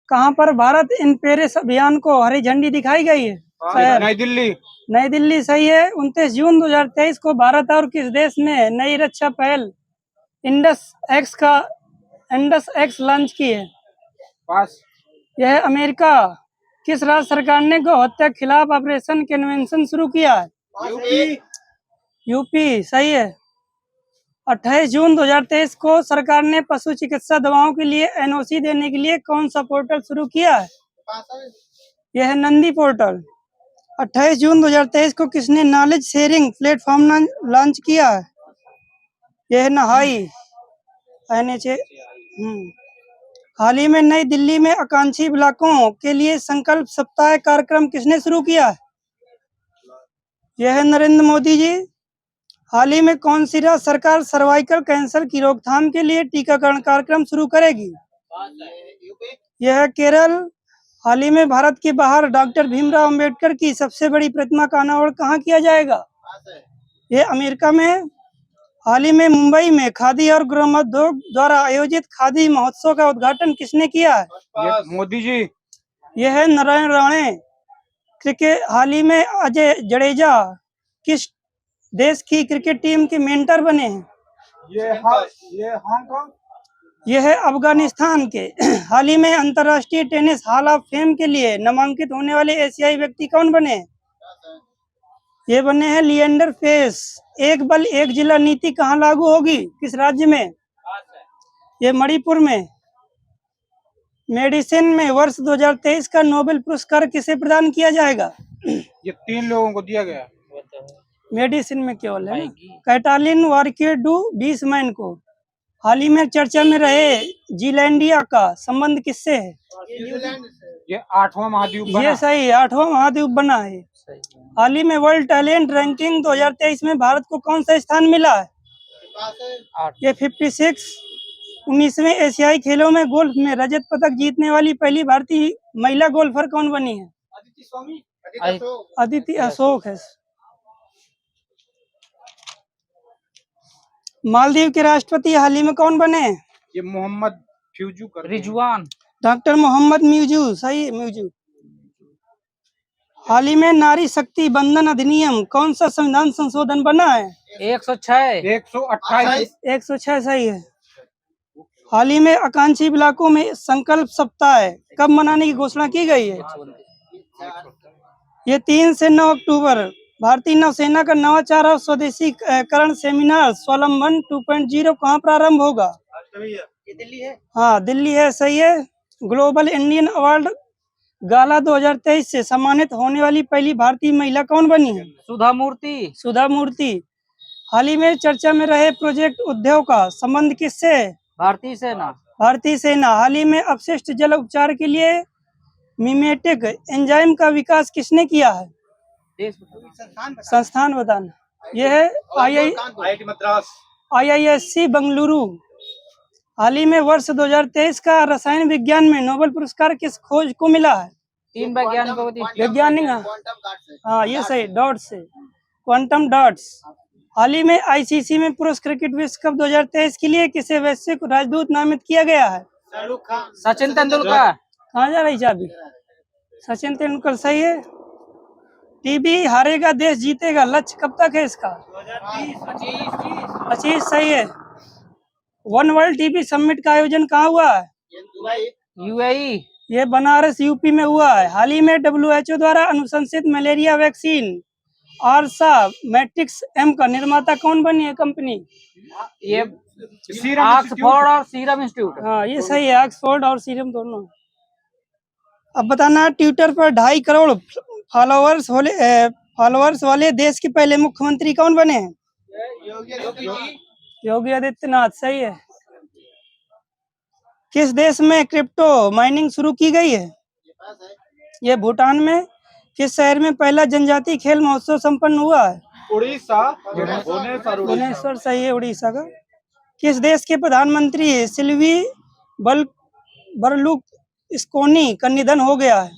कहाँ पर Bharat in Paris अभियान को हरी झंडी दिखाई गई है? शहर नई दिल्ली। नई दिल्ली सही है। 29 जून 2023 को भारत और किस देश ने नई रक्षा पहल इंडस एक्स लॉन्च की है? पास। यह अमेरिका। किस राज्य सरकार ने गौ हत्या के खिलाफ ऑपरेशन कन्वेंशन शुरू किया है? यूपी सही है। 28 जून 2023 को सरकार ने पशु चिकित्सा दवाओं के लिए एनओसी देने के लिए कौन सा पोर्टल शुरू किया है? यह है नंदी पोर्टल। 28 जून 2023 को किसने नॉलेज शेयरिंग प्लेटफॉर्म लॉन्च किया है? यह है नहाई NHA। हाल ही में नई दिल्ली में आकांक्षी ब्लॉकों के लिए संकल्प सप्ताह कार्यक्रम किसने शुरू किया है? यह है नरेंद्र मोदी जी। हाल ही में कौन सी राज्य सरकार सर्वाइकल कैंसर की रोकथाम के लिए टीकाकरण कार्यक्रम शुरू करेगी? यह है केरल। हाल ही में भारत के बाहर डॉक्टर भीमराव अंबेडकर की सबसे बड़ी प्रतिमा का अनावरण कहाँ किया जाएगा? यह अमेरिका में। हाल ही में मुंबई में खादी और ग्रामोद्योग द्वारा आयोजित खादी महोत्सव का उद्घाटन किसने किया है? मोदी जी। यह है नारायण राणे। क्रिकेट हाल ही में अजय जडेजा किस देश की क्रिकेट टीम के मेंटर बने हैं? ये हांगकांग। यह है अफगानिस्तान के। हाल ही में अंतर्राष्ट्रीय टेनिस हॉल ऑफ फेम के लिए नामांकित होने वाले एशियाई व्यक्ति कौन बने हैं? ये बने हैं लिएंडर पेस। एक बल एक जिला नीति कहाँ लागू होगी? किस राज्य में? ये मणिपुर में। मेडिसिन में वर्ष 2023 का नोबेल पुरस्कार किसे प्रदान किया जाएगा? ये 3 लोगों को दिया गया। मेडिसिन में केवल है कैटालिन वार्केडू 20 मई को। हाल ही में चर्चा में रहे जीलैंडिया का संबंध किससे है? ये 8वां महाद्वीप बना। ये सही 8वां महाद्वीप बना है। हाल ही में वर्ल्ड टैलेंट रैंकिंग 2023 में भारत को कौन सा स्थान मिला है? ये 56। 19वें एशियाई खेलों में गोल्फ में रजत पदक जीतने वाली पहली भारतीय महिला गोल्फर कौन बनी है? अदिति अशोक है। मालदीव के राष्ट्रपति हाल ही में कौन बने? ये मोहम्मद फ्यूजू रिजवान। डॉक्टर मोहम्मद म्यूजू सही म्यूजू। हाल ही में नारी शक्ति बंधन अधिनियम कौन सा संविधान संशोधन बना है? 106 128 106 सही है। हाल ही में आकांक्षी ब्लॉकों में संकल्प सप्ताह कब मनाने की घोषणा की गई है? ये 3 से 9 अक्टूबर। भारतीय नौसेना का नवाचार और स्वदेशीकरण सेमिनार स्वावलंबन 2.0 कहाँ प्रारंभ होगा? ये दिल्ली है। हाँ दिल्ली है सही है। ग्लोबल इंडियन अवार्ड गाला 2023 से सम्मानित होने वाली पहली भारतीय महिला कौन बनी है? सुधा मूर्ति। हाल ही में चर्चा में रहे प्रोजेक्ट उद्योग का संबंध किससे है? भारतीय सेना। हाल ही में अपशिष्ट जल उपचार के लिए मिमेटिक एंजाइम का विकास किसने किया है? संस्थान बताना। यह है IISc मद्रास बेंगलुरु। हाल ही में वर्ष 2023 का रसायन विज्ञान में नोबेल पुरस्कार किस खोज को मिला है? 3 वैज्ञानिक। हाँ ये सही डॉट्स से क्वांटम डॉट्स। हाल ही में ICC में पुरुष क्रिकेट विश्व कप 2023 के लिए किसे वैश्विक राजदूत नामित किया गया है? सचिन तेंदुलकर। कहाँ जा रही चाबी? सचिन तेंदुलकर सही है। टीबी हारेगा देश जीतेगा लक्ष्य कब तक है इसका? 2025 सही है। वन वर्ल्ड टीबी समिट का आयोजन कहाँ हुआ है? UAE। ये बनारस यूपी में हुआ है। हाल ही में WHO द्वारा अनुशंसित मलेरिया वैक्सीन आरसा मैट्रिक्स M का निर्माता कौन बनी है कंपनी? ये ऑक्सफोर्ड और सीरम इंस्टीट्यूट। हाँ ये सही है ऑक्सफोर्ड और सीरम दोनों। अब बताना ट्विटर पर 2.5 करोड़ फॉलोअर्स वाले देश के पहले मुख्यमंत्री कौन बने हैं? योगी आदित्यनाथ सही है। किस देश में क्रिप्टो माइनिंग शुरू की गई है? ये भूटान में। किस शहर में पहला जनजातीय खेल महोत्सव संपन्न हुआ है? उड़ीसा। भुवनेश्वर सही है उड़ीसा का। किस देश के प्रधानमंत्री सिल्वी बर्लुस्कोनी का निधन हो गया है?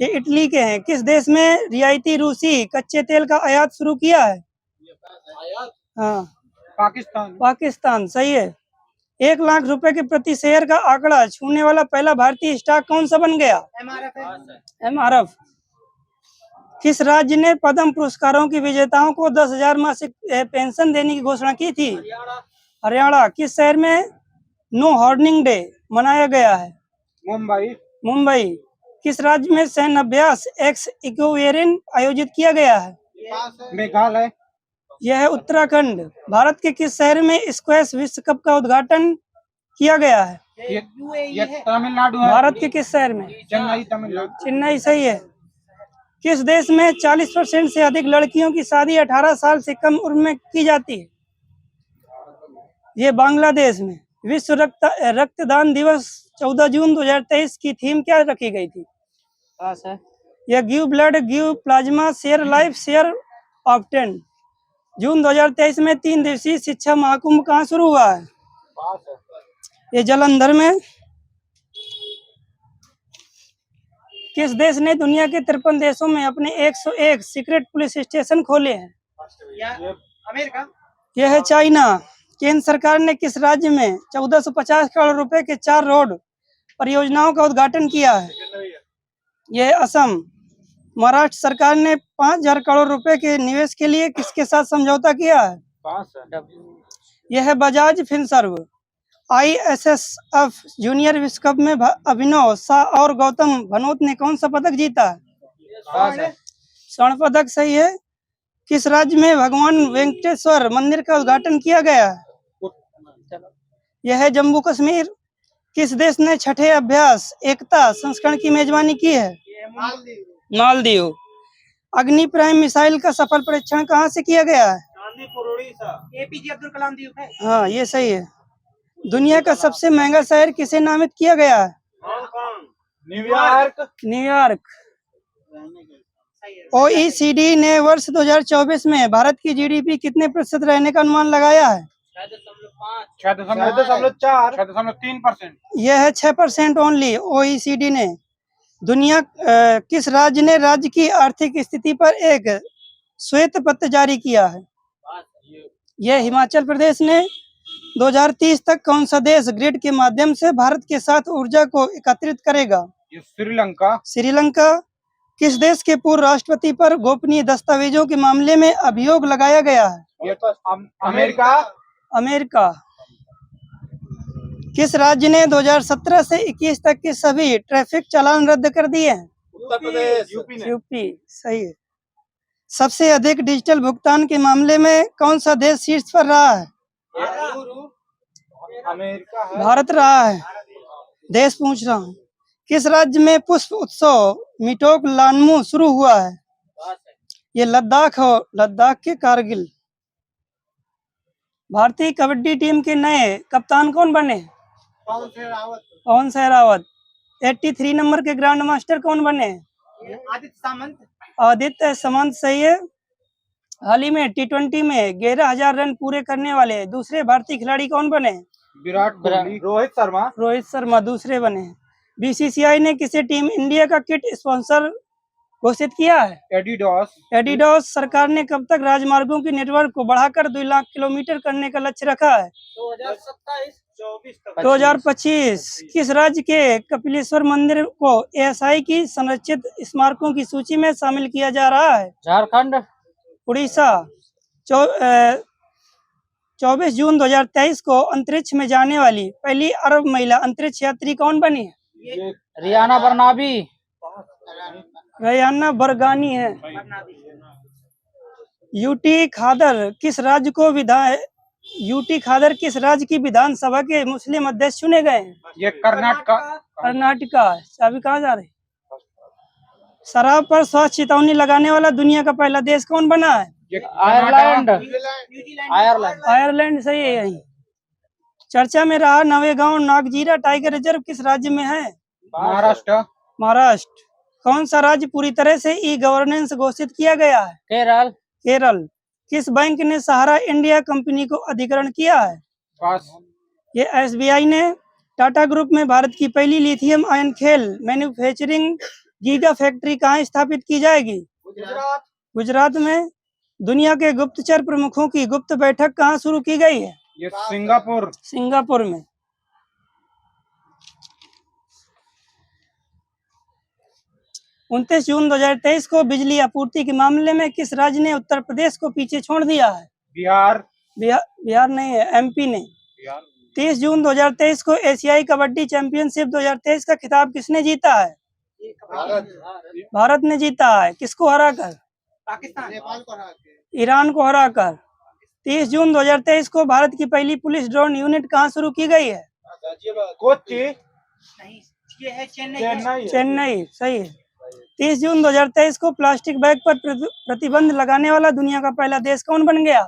ये इटली के हैं। किस देश में रियायती रूसी कच्चे तेल का आयात शुरू किया है? हाँ पाकिस्तान सही है। 1 लाख रुपए के प्रति शेयर का आंकड़ा छूने वाला पहला भारतीय स्टॉक कौन सा बन गया? MRF। किस राज्य ने पद्म पुरस्कारों की विजेताओं को 10,000 मासिक पेंशन देने की घोषणा की थी? हरियाणा। किस शहर में नो हॉर्निंग डे मनाया गया है? मुंबई। किस राज्य में सैन्य अभ्यास एक्स इक्वेरियन आयोजित किया गया है? मेघालय। यह है उत्तराखंड। भारत के किस शहर में स्क्वैश विश्व कप का उद्घाटन किया गया है? ये तमिलनाडु है। भारत के किस शहर में? चेन्नई, तमिलनाडु। चेन्नई सही है। किस देश में 40% से अधिक लड़कियों की शादी 18 साल से कम उम्र में की जाती है? ये बांग्लादेश में। विश्व रक्तदान दिवस 14 जून 2023 की थीम क्या रखी गई थी? यह give blood, give plasma, share life, share obtain. जून 2023 में 3 दिवसीय शिक्षा महाकुंभ कहाँ शुरू हुआ है? ये जालंधर में। किस देश ने दुनिया के 53 देशों में अपने 101 सीक्रेट पुलिस स्टेशन खोले हैं? अमेरिका। यह है चाइना। केंद्र सरकार ने किस राज्य में 1450 करोड़ रुपए के 4 रोड परियोजनाओं का उद्घाटन किया है? यह है असम। महाराष्ट्र सरकार ने 5,000 करोड़ रुपए के निवेश के लिए किसके साथ समझौता किया है? यह है बजाज फिनसर्व। ISSF जूनियर विश्व कप में अभिनव शाह और गौतम भनोत ने कौन सा पदक जीता है? स्वर्ण पदक सही है। किस राज्य में भगवान वेंकटेश्वर मंदिर का उद्घाटन किया गया है? यह है जम्मू कश्मीर। किस देश ने छठे अभ्यास एकता संस्करण की मेजबानी की है? मालदीव। अग्नि प्राइम मिसाइल का सफल परीक्षण कहाँ से किया गया है? APJ अब्दुल कलाम द्वीप है। हाँ, ये सही है। दुनिया का सबसे महंगा शहर किसे नामित किया गया है? न्यूयॉर्क। OECD ने वर्ष 2024 में भारत की GDP कितने प्रतिशत रहने का अनुमान लगाया है? 6.4। यह है 6% ओनली। OECD ने। दुनिया किस राज्य ने राज्य की आर्थिक स्थिति पर एक श्वेत पत्र जारी किया है? यह हिमाचल प्रदेश ने। 2030 तक कौन सा देश ग्रिड के माध्यम से भारत के साथ ऊर्जा को एकत्रित करेगा? श्रीलंका। श्रीलंका। किस देश के पूर्व राष्ट्रपति पर गोपनीय दस्तावेजों के मामले में अभियोग लगाया गया है? अमेरिका। किस राज्य ने 2017 से 21 तक के सभी ट्रैफिक चालान रद्द कर दिए हैं? उत्तर प्रदेश। यूपी सही है। सबसे अधिक डिजिटल भुगतान के मामले में कौन सा देश शीर्ष पर रहा है? अमेरिका है। भारत रहा है। देश पूछ रहा हूँ। किस राज्य में पुष्प उत्सव मिटोक लानमू शुरू हुआ है? ये लद्दाख हो। लद्दाख के कारगिल। भारतीय कबड्डी टीम के नए कप्तान कौन बने? पवन सहरावत। 83 नंबर के ग्रैंड मास्टर कौन बने? आदित्य सामंत सही है। हाल ही में T20 में 11,000 रन पूरे करने वाले दूसरे भारतीय खिलाड़ी कौन बने? विराट कोहली। रोहित शर्मा दूसरे बने। BCCI ने किसे टीम इंडिया का किट स्पॉन्सर घोषित किया है? एडिडास। सरकार ने कब तक राजमार्गों की नेटवर्क को बढ़ाकर 2 लाख किलोमीटर करने का लक्ष्य रखा है? 2025। किस राज्य के कपिलेश्वर मंदिर को ASI की संरक्षित स्मारकों की सूची में शामिल किया जा रहा है? झारखंड। उड़ीसा। 24 जून 2023 को अंतरिक्ष में जाने वाली पहली अरब महिला अंतरिक्ष यात्री कौन बनी है? रियाना बरगानी है। यूटी खादर किस राज्य की विधानसभा के मुस्लिम अध्यक्ष चुने गए हैं? ये कर्नाटका। अभी कहाँ जा रहे? शराब पर स्वास्थ्य चेतावनी लगाने वाला दुनिया का पहला देश कौन बना है? आयरलैंड सही है। यही चर्चा में रहा नवेगांव नागजीरा टाइगर रिजर्व किस राज्य में है? महाराष्ट्र। कौन सा राज्य पूरी तरह से ई-गवर्नेंस घोषित किया गया है? केरल। किस बैंक ने सहारा इंडिया कंपनी को अधिग्रहण किया है? ये SBI ने। टाटा ग्रुप में भारत की पहली लिथियम आयन खेल मैन्युफैक्चरिंग गीगा फैक्ट्री कहाँ स्थापित की जाएगी? गुजरात में। दुनिया के गुप्तचर प्रमुखों की गुप्त बैठक कहाँ शुरू की गई है? ये सिंगापुर। सिंगापुर में। 29 जून 2023 को बिजली आपूर्ति के मामले में किस राज्य ने उत्तर प्रदेश को पीछे छोड़ दिया है? बिहार। बिहार नहीं है, एमपी ने। 30 जून 2023 को एशियाई कबड्डी चैंपियनशिप 2023 का खिताब किसने जीता है? भारत ने जीता है। किसको हराकर? पाकिस्तान। नेपाल को हराकर। ईरान को हराकर। 30 जून 2023 को भारत की पहली पुलिस ड्रोन यूनिट कहाँ शुरू की गई है? कोच्चि। नहीं, ये है चेन्नई। चेन्नई, सही है। 30 जून 2023 को प्लास्टिक बैग पर प्रतिबंध लगाने वाला दुनिया का पहला देश कौन बन गया?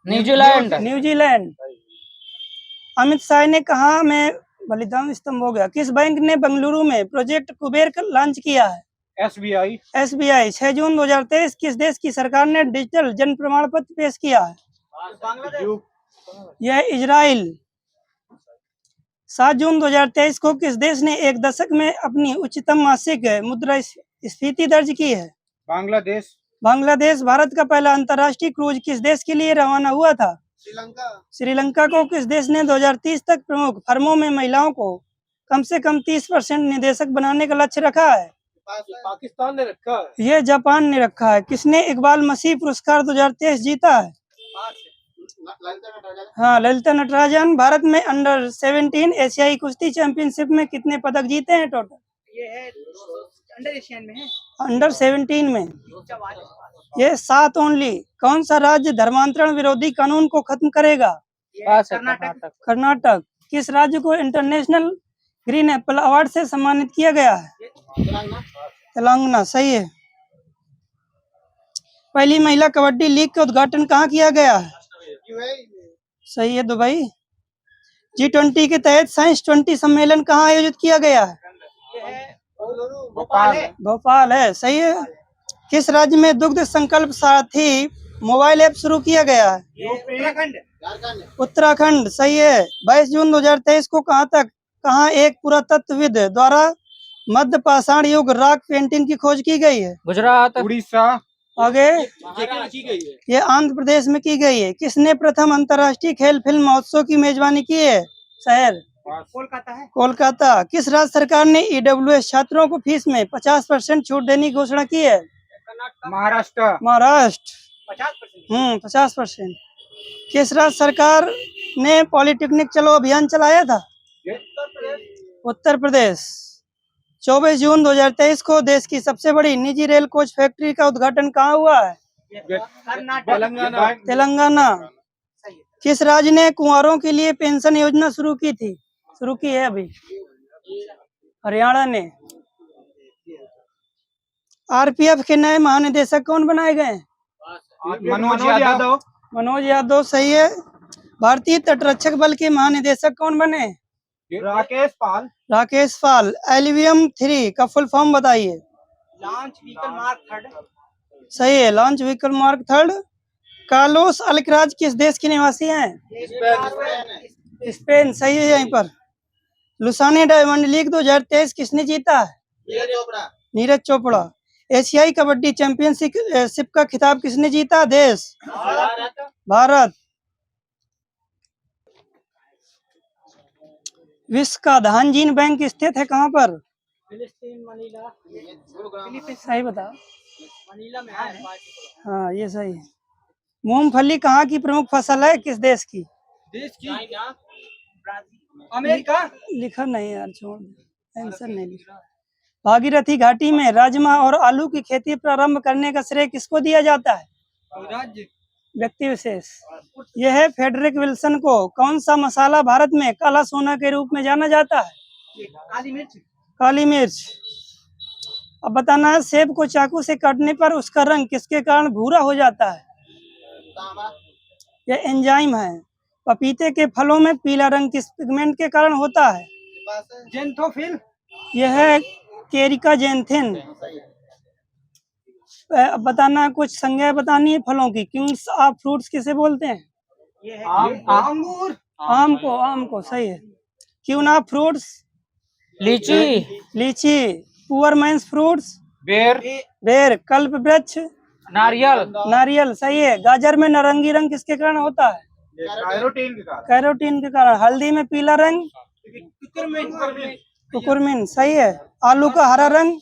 न्यूजीलैंड। न्यूजीलैंड। अमित शाह ने कहा मैं बलिदान स्तंभ हो गया। किस बैंक ने बेंगलुरु में प्रोजेक्ट कुबेर लॉन्च किया है? एसबीआई। एसबीआई। 6 जून 2023 किस देश की सरकार ने डिजिटल जन प्रमाण पत्र पेश किया है? यह इजराइल। 7 जून 2023 को किस देश ने एक दशक में अपनी उच्चतम मासिक मुद्रास्फीति दर्ज की है? बांग्लादेश। बांग्लादेश। भारत का पहला अंतर्राष्ट्रीय क्रूज किस देश के लिए रवाना हुआ था? श्रीलंका। श्रीलंका को किस देश ने 2030 तक प्रमुख फर्मों में महिलाओं को कम से कम 30% निदेशक बनाने का लक्ष्य रखा है? पाकिस्तान ने रखा है। यह जापान ने रखा है। किसने इकबाल मसीह पुरस्कार 2023 जीता है? हाँ, ललिता नटराजन। भारत में अंडर 17 एशियाई कुश्ती चैंपियनशिप में कितने पदक जीते हैं टोटल? ये है अंडर एशियन में है। अंडर 17 में ये 7 ओनली। कौन सा राज्य धर्मांतरण विरोधी कानून को खत्म करेगा? कर्नाटक। किस राज्य को इंटरनेशनल ग्रीन एप्पल अवार्ड से सम्मानित किया गया है? तेलंगाना, सही है। पहली महिला कबड्डी लीग का उद्घाटन कहाँ किया गया है? सही है, दुबई। G20 के तहत साइंस 20 सम्मेलन कहाँ आयोजित किया गया है? भोपाल है, सही है। किस राज्य में दुग्ध संकल्प साथी मोबाइल ऐप शुरू किया गया है? उत्तराखंड, सही है। 22 जून 2023 को कहाँ एक पुरातत्वविद द्वारा मध्य पाषाण युग रॉक पेंटिंग की खोज की गई है? गुजरात। उड़ीसा। आगे ये आंध्र प्रदेश में की गई है। किसने प्रथम अंतर्राष्ट्रीय खेल फिल्म महोत्सव की मेजबानी की है? शहर कोलकाता है। कोलकाता। किस राज्य सरकार ने EWS छात्रों को फीस में 50% छूट देने की घोषणा की है? महाराष्ट्र। महाराष्ट्र। 50%। किस राज्य सरकार ने पॉलिटेक्निक चलो अभियान चलाया था? उत्तर प्रदेश। 24 जून 2023 को देश की सबसे बड़ी निजी रेल कोच फैक्ट्री का उद्घाटन कहाँ हुआ है? तेलंगाना। किस राज्य ने कुंवारों के लिए पेंशन योजना शुरू की है अभी? हरियाणा ने। RPF के नए महानिदेशक कौन बनाए गए? मनोज यादव, सही है। भारतीय तटरक्षक बल के महानिदेशक कौन बने? राकेश पाल। एलिवियम 3 का फुल फॉर्म बताइए। Launch vehicle mark 3। सही है, launch vehicle mark 3। Carlos Alcaraz किस देश के निवासी हैं? स्पेन, सही है। यहीं पर लुसाने डायमंड लीग 2023 किसने जीता है? नीरज चोपड़ा। एशियाई कबड्डी चैंपियनशिप का खिताब किसने जीता? देश भारत। विश्व का धानजीन बैंक स्थित है कहाँ पर? फिलिस्तीन, मनीला। सही बता। मनीला में है। हाँ, ये सही है। मूंगफली कहाँ की प्रमुख फसल है? किस देश की? अमेरिका। लिखा नहीं यार, छोड़ आंसर नहीं लिखा। भागीरथी घाटी में राजमा और आलू की खेती प्रारंभ करने का श्रेय किसको दिया जाता है? राज्य, व्यक्ति विशेष। यह है फेडरिक विल्सन को कौन सा मसाला भारत में काला सोना के रूप में जाना जाता है? काली मिर्च। काली मिर्च। अब बताना है, सेब को चाकू से काटने पर उसका रंग किसके कारण भूरा हो जाता है? यह एंजाइम है। पपीते के फलों में पीला रंग किस पिगमेंट के कारण होता है? जेंथोफिल। यह है केरिका जेंथिन। अब बताना, कुछ संज्ञा बतानी है फलों की। किंग्स ऑफ फ्रूट्स किसे बोलते हैं? ये है अंगूर। आम को सही है। Queen of fruits? लीची। Poor man's fruits? बेर। कल्प वृक्ष? नारियल। सही है। गाजर में नारंगी रंग किसके कारण होता है? ये कैरोटीन के कारण। कैरोटीन के कारण। हल्दी में पीला रंग कुकुरमिन, सही है। आलू का हरा रंग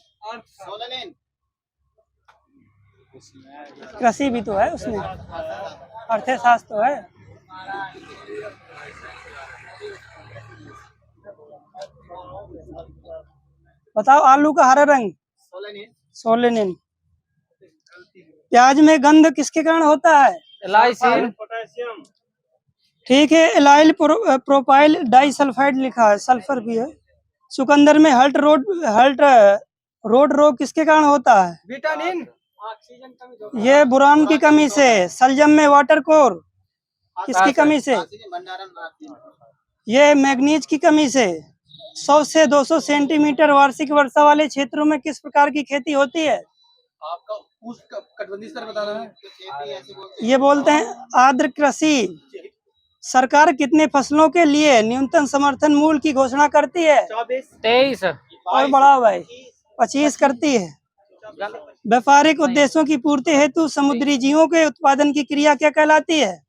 कृषि भी तो है उसमें, अर्थशास्त्र तो है। बताओ आलू का हरा रंग सोलेनिन। प्याज में गंध किसके कारण होता है? पोटेशियम। ठीक है, एलाइल प्रोपाइल डाई सल्फाइड लिखा है, सल्फर भी है। चुकंदर में हल्ट रोड रोग किसके कारण होता है? विटामिन ये बोरान की कमी से। सलजम में वाटर कोर किसकी कमी से? ये मैग्नीज की कमी से। 100 से 200 सेंटीमीटर वार्षिक वर्षा वाले क्षेत्रों में किस प्रकार की खेती होती है? आपका उस कटबंदी स्तर बताना है। ये बोलते हैं आर्द्र कृषि। सरकार कितने फसलों के लिए न्यूनतम समर्थन मूल्य की घोषणा करती है? 23 और बड़ा भाई 25 करती है। व्यापारिक उद्देश्यों की पूर्ति हेतु समुद्री जीवों के उत्पादन की क्रिया क्या कहलाती है?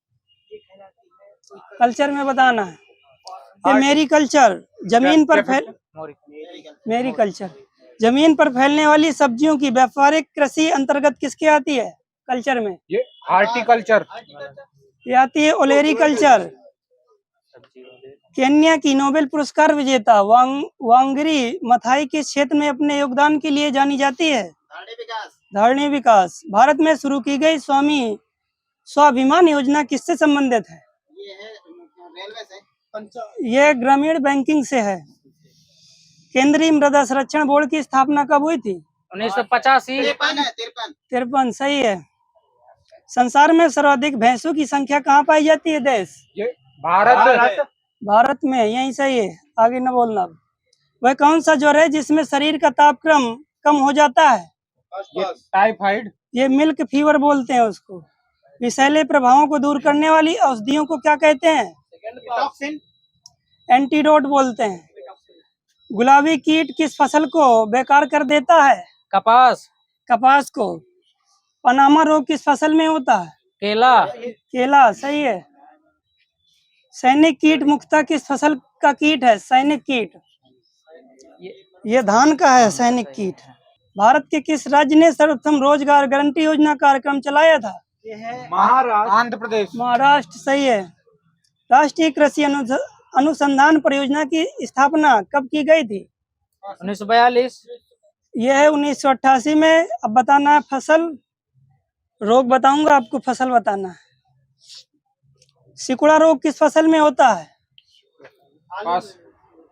कल्चर में बताना है। ये मेरी कल्चर जमीन पर मेरी कल्चर जमीन पर फैलने वाली सब्जियों की व्यापारिक कृषि अंतर्गत किसके आती है? कल्चर में ये हार्टिकल्चर। ये आती है ओलेरी कल्चर। केन्या की नोबेल पुरस्कार विजेता वांगरी मथाई किस क्षेत्र में अपने योगदान के लिए जानी जाती है? धारणी विकास। भारत में शुरू की गई स्वामी स्वाभिमान योजना किससे संबंधित है? ये ग्रामीण बैंकिंग से है। केंद्रीय मृदा संरक्षण बोर्ड की स्थापना कब हुई थी? 1985 53, सही है। संसार में सर्वाधिक भैंसों की संख्या कहाँ पाई जाती है? देश ये भारत में, यही सही है, आगे न बोलना। वह कौन सा ज्वर है जिसमें शरीर का तापक्रम कम हो जाता है? ये टाइफाइड। ये मिल्क फीवर बोलते हैं उसको। विषैले प्रभावों को दूर करने वाली औषधियों को क्या कहते हैं? एंटीडोट बोलते हैं। गुलाबी कीट किस फसल को बेकार कर देता है? कपास को। पनामा रोग किस फसल में होता है? केला, सही है। सैनिक कीट मुख्यतः किस फसल का कीट है? सैनिक कीट ये धान का है सैनिक कीट। भारत के किस राज्य ने सर्वप्रथम रोजगार गारंटी योजना कार्यक्रम चलाया था? महाराष्ट्र। आंध्र प्रदेश। महाराष्ट्र, सही है। राष्ट्रीय कृषि अनुसंधान परियोजना की स्थापना कब की गई थी? 1942 यह है 1988 में। अब बताना है फसल। रोग बताऊंगा आपको, फसल बताना है। सिकुड़ा रोग किस फसल में होता है?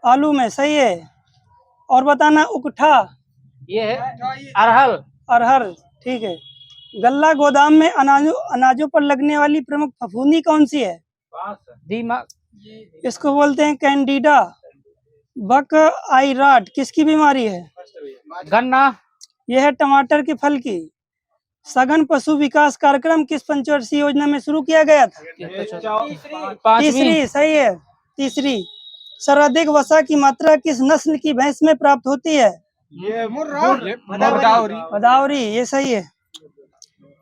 आलू में, सही है। और बताना उकठा। ये है अरहर, ठीक है। गल्ला गोदाम में अनाजों पर लगने वाली प्रमुख फफूंदी कौन सी है? दीमक, इसको बोलते हैं कैंडिडा। बक आई रॉट किसकी बीमारी है? गन्ना, यह है टमाटर के फल की। सघन पशु विकास कार्यक्रम किस पंचवर्षीय योजना में शुरू किया गया था? तीसरी, सही है, तीसरी। सर्वाधिक वसा की मात्रा किस नस्ल की भैंस में प्राप्त होती है? ये भदावरी, ये सही है।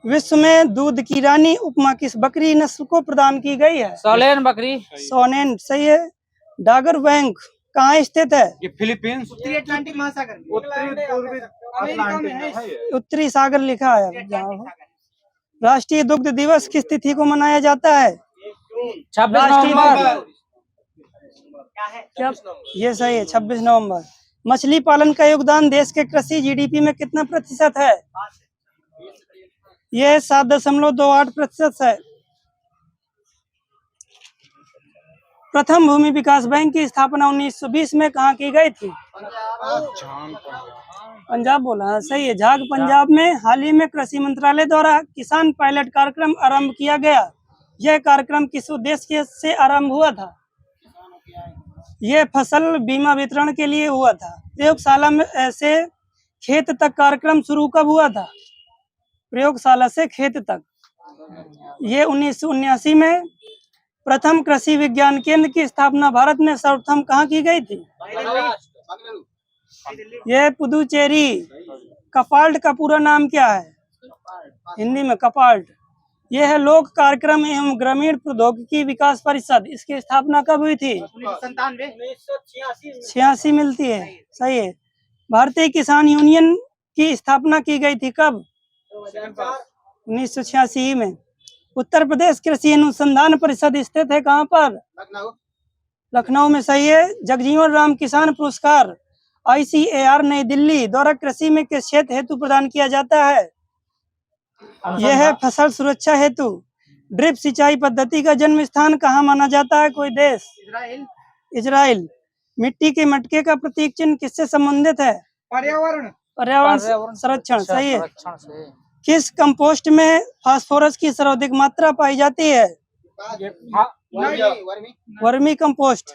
विश्व में दूध की रानी उपमा किस बकरी नस्ल को प्रदान की गई है? सोलेन बकरी, सोनेन, सही है। डागर बैंक कहाँ स्थित है? ये फिलीपींस। उत्तरी अटलांटिक महासागर, उत्तरी सागर लिखा है जहाँ। राष्ट्रीय दुग्ध दिवस किस तिथि को मनाया जाता है? 26 नवंबर। ये सही है, 26 नवंबर। मछली पालन का योगदान देश के कृषि जीडीपी में कितना प्रतिशत है? यह 7.28% है। प्रथम भूमि विकास बैंक की स्थापना 1920 में कहाँ की गई थी? पंजाब बोला, हाँ सही है, झाग पंजाब में। हाल ही में कृषि मंत्रालय द्वारा किसान पायलट कार्यक्रम आरंभ किया गया। यह कार्यक्रम किस उद्देश्य से आरंभ हुआ था? यह फसल बीमा वितरण के लिए हुआ था। प्रयोगशाला में ऐसे खेत तक कार्यक्रम शुरू कब हुआ था? प्रयोगशाला से खेत तक। ये 1979 में। प्रथम कृषि विज्ञान केंद्र की स्थापना भारत में सर्वप्रथम कहाँ की गई थी? यह पुदुचेरी। कपाल्ट का पूरा नाम क्या है? हिंदी में कपाल्ट। यह है लोक कार्यक्रम एवं ग्रामीण प्रौद्योगिकी विकास परिषद। इसकी स्थापना कब हुई थी? 86 मिलती है, सही है। भारतीय किसान यूनियन की स्थापना की गई थी कब? 1986 में। उत्तर प्रदेश कृषि अनुसंधान परिषद स्थित है कहाँ पर? लखनऊ। लखनऊ में, सही है। जगजीवन राम किसान पुरस्कार ICAR नई दिल्ली द्वारा कृषि में किस क्षेत्र हेतु प्रदान किया जाता है? यह है फसल सुरक्षा हेतु। ड्रिप सिंचाई पद्धति का जन्म स्थान कहाँ माना जाता है? कोई देश? इजराइल। इजराइल। मिट्टी के मटके का प्रतीक चिन्ह किससे संबंधित है? पर्यावरण। पर्यावरण संरक्षण, सही है। किस कंपोस्ट में फास्फोरस की सर्वाधिक मात्रा पाई जाती है? Vermi compost.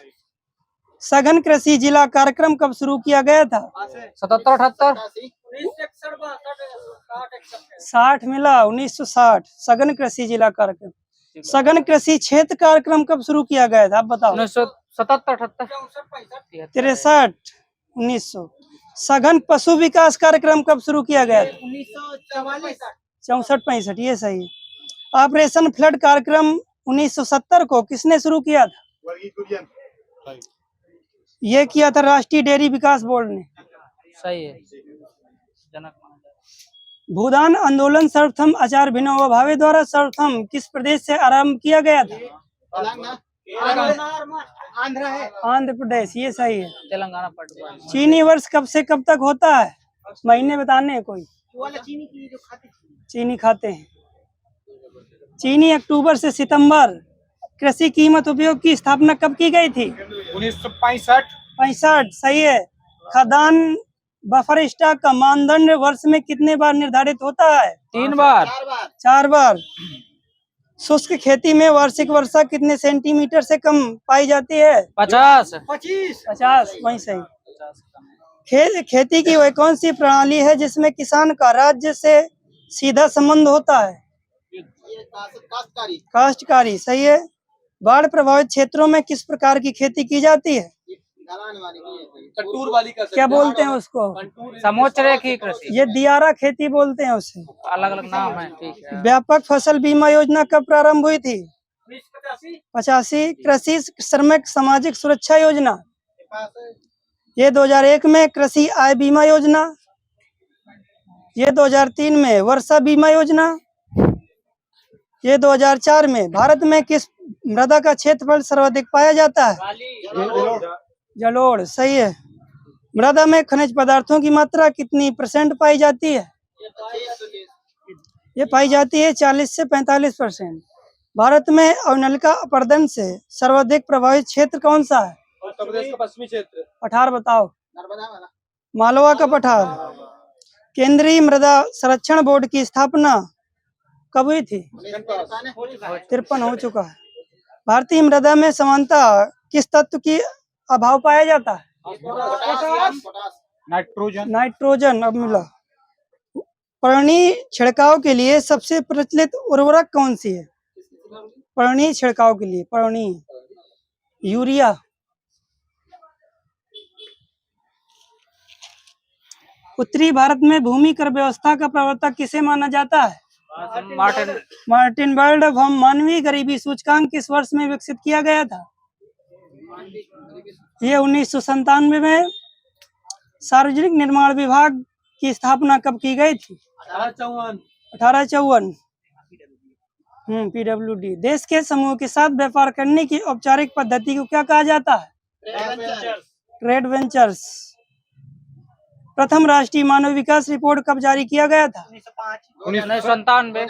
सघन कृषि जिला कार्यक्रम कब शुरू किया गया था? 77-78 60 मिला, 1960 सघन कृषि जिला कार्यक्रम। सघन कृषि क्षेत्र कार्यक्रम कब शुरू किया गया था? आप बताओ। 1977-78 63 1900। सघन पशु विकास कार्यक्रम कब शुरू किया गया था? 64-65, ये सही है। ऑपरेशन फ्लड कार्यक्रम 1970 को किसने शुरू किया था? ये किया था राष्ट्रीय डेयरी विकास बोर्ड ने, सही है। जनक भूदान आंदोलन सर्वप्रथम आचार्य विनोबा भावे द्वारा सर्वप्रथम किस प्रदेश से आरंभ किया गया था? आंध्र है। आंध्र प्रदेश, ये सही है। तेलंगाना पटना। चीनी वर्ष कब से कब तक होता है? महीने बताने हैं कोई? चीनी खाते हैं। चीनी अक्टूबर से सितंबर। कृषि कीमत उपयोग की स्थापना कब की गई थी? 1965 65, सही है। खाद्यान्न बफर स्टॉक का मानदंड वर्ष में कितने बार निर्धारित होता है? 3 बार। 4 बार। शुष्क खेती में वार्षिक वर्षा कितने सेंटीमीटर से कम पाई जाती है? 50 50, वही सही। खेती की वह कौन सी प्रणाली है जिसमें किसान का राज्य से सीधा संबंध होता है? काश्तकारी, सही है। बाढ़ प्रभावित क्षेत्रों में किस प्रकार की खेती की जाती है? कटूर वाली का क्या बोलते हैं उसको? समोच्च रेखी कृषि। ये दियारा खेती बोलते हैं उसे। अलग अलग नाम है, ठीक है। व्यापक फसल बीमा योजना कब प्रारंभ हुई थी? 85। कृषि श्रमिक सामाजिक सुरक्षा योजना, ये 2001 में। कृषि आय बीमा योजना, ये 2003 में। वर्षा बीमा योजना, ये 2004 में। भारत में किस मृदा का क्षेत्रफल सर्वाधिक पाया जाता है? जलोढ़, सही है। मृदा में खनिज पदार्थों की मात्रा कितनी % पाई जाती है? ये पाई जाती है 40 से 45%। भारत में अवनलिका अपर्दन से सर्वाधिक प्रभावित क्षेत्र कौन सा है? उत्तर प्रदेश का पश्चिमी क्षेत्र। पठार बताओ। मालवा का पठार। केंद्रीय मृदा संरक्षण बोर्ड की स्थापना कब हुई थी? 53 हो चुका है। भारतीय मृदा में सामान्यतः किस तत्व की अभाव पाया जाता है? नाइट्रोजन। अब मिला। पर्णी छिड़काव के लिए सबसे प्रचलित उर्वरक कौन सी है? पर्णी छिड़काव के लिए पर्णी, यूरिया। उत्तरी भारत में भूमि कर व्यवस्था का प्रवर्तक किसे माना जाता है? Martin bird. हम मानवीय गरीबी सूचकांक किस वर्ष में विकसित किया गया था? ये 1997 में। सार्वजनिक निर्माण विभाग की स्थापना कब की गई थी? 1854। PWD। देश के समूह के साथ व्यापार करने की औपचारिक पद्धति को क्या कहा जाता है? Trade ventures. प्रथम राष्ट्रीय मानव विकास रिपोर्ट कब जारी किया गया था? 1997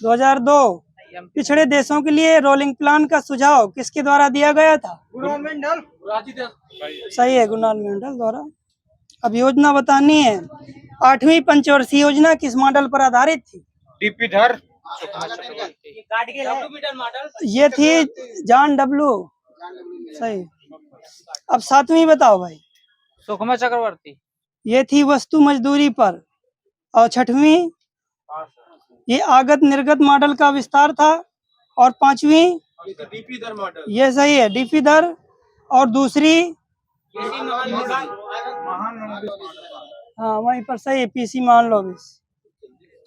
2002। पिछड़े देशों के लिए रोलिंग प्लान का सुझाव किसके द्वारा दिया गया था? सही है, गुणाल मंडल द्वारा। अब योजना बतानी है। 8वीं पंचवर्षीय योजना किस मॉडल पर आधारित थी? डीपी धर। ये थी जॉन डब्ल्यू। सही। अब 7वीं बताओ भाई। सुखमा चक्रवर्ती। ये थी वस्तु मजदूरी पर। और 6वीं, ये आगत निर्गत मॉडल का विस्तार था। और 5वीं, डीपी दर मॉडल। ये सही है, डीपी दर। और दूसरी, हाँ वहीं पर सही है, पीसी मान लो।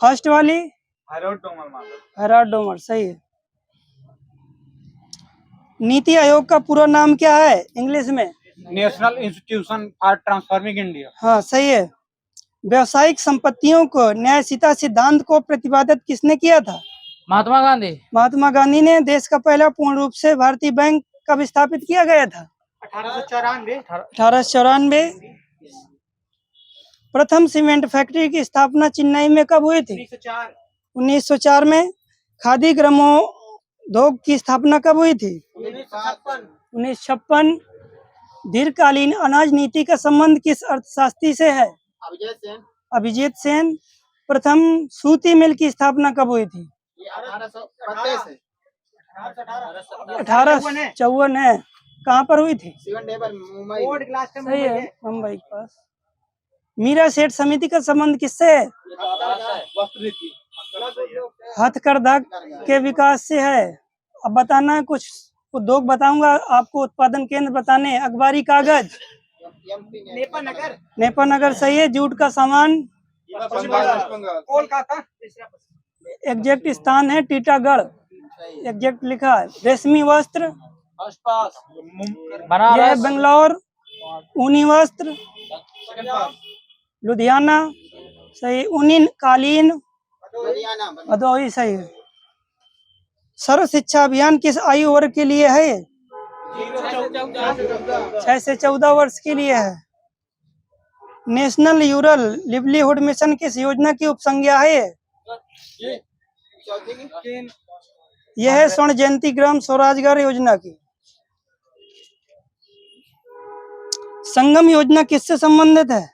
फर्स्ट वाली हैराल्ड डोमर, सही है। नीति आयोग का पूरा नाम क्या है इंग्लिश में? National institution for transforming India. हाँ, सही है। व्यावसायिक संपत्तियों को न्यायशीता सिद्धांत को प्रतिपादित किसने किया था? महात्मा गांधी। महात्मा गांधी ने। देश का पहला पूर्ण रूप से भारतीय बैंक कब स्थापित किया गया था? 1894। प्रथम सीमेंट फैक्ट्री की स्थापना चेन्नई में कब हुई थी? 1904 में। खादी ग्रामोद्योग की स्थापना कब हुई थी? 1956। दीर्घकालीन अनाज नीति का संबंध किस अर्थशास्त्री से है? अभिजीत सेन। प्रथम सूती मिल की स्थापना कब हुई थी? 1854 है। कहाँ पर हुई थी? सही है, मुंबई के पास। मीरा सेठ समिति का संबंध किससे है? हथकरघा के विकास से है। अब बताना है, कुछ उद्योग बताऊंगा आपको, उत्पादन केंद्र बताने। अखबारी कागज, नेपानगर, सही है। जूट का सामान, कोलकाता। एग्जैक्ट स्थान है टीटागढ़, एग्जैक्ट लिखा है। रेशमी वस्त्र, यह है बेंगलोर। ऊनी वस्त्र, लुधियाना, सही। ऊनी कालीन, भदोही, सही है। सर्व शिक्षा अभियान किस आयु वर्ग के लिए है? 6 से 14 वर्ष के लिए है। नेशनल यूरल लिवलीहुड मिशन किस योजना की उपसंज्ञा है? यह है स्वर्ण जयंती ग्राम स्वरोजगार योजना की। संगम योजना किससे संबंधित है?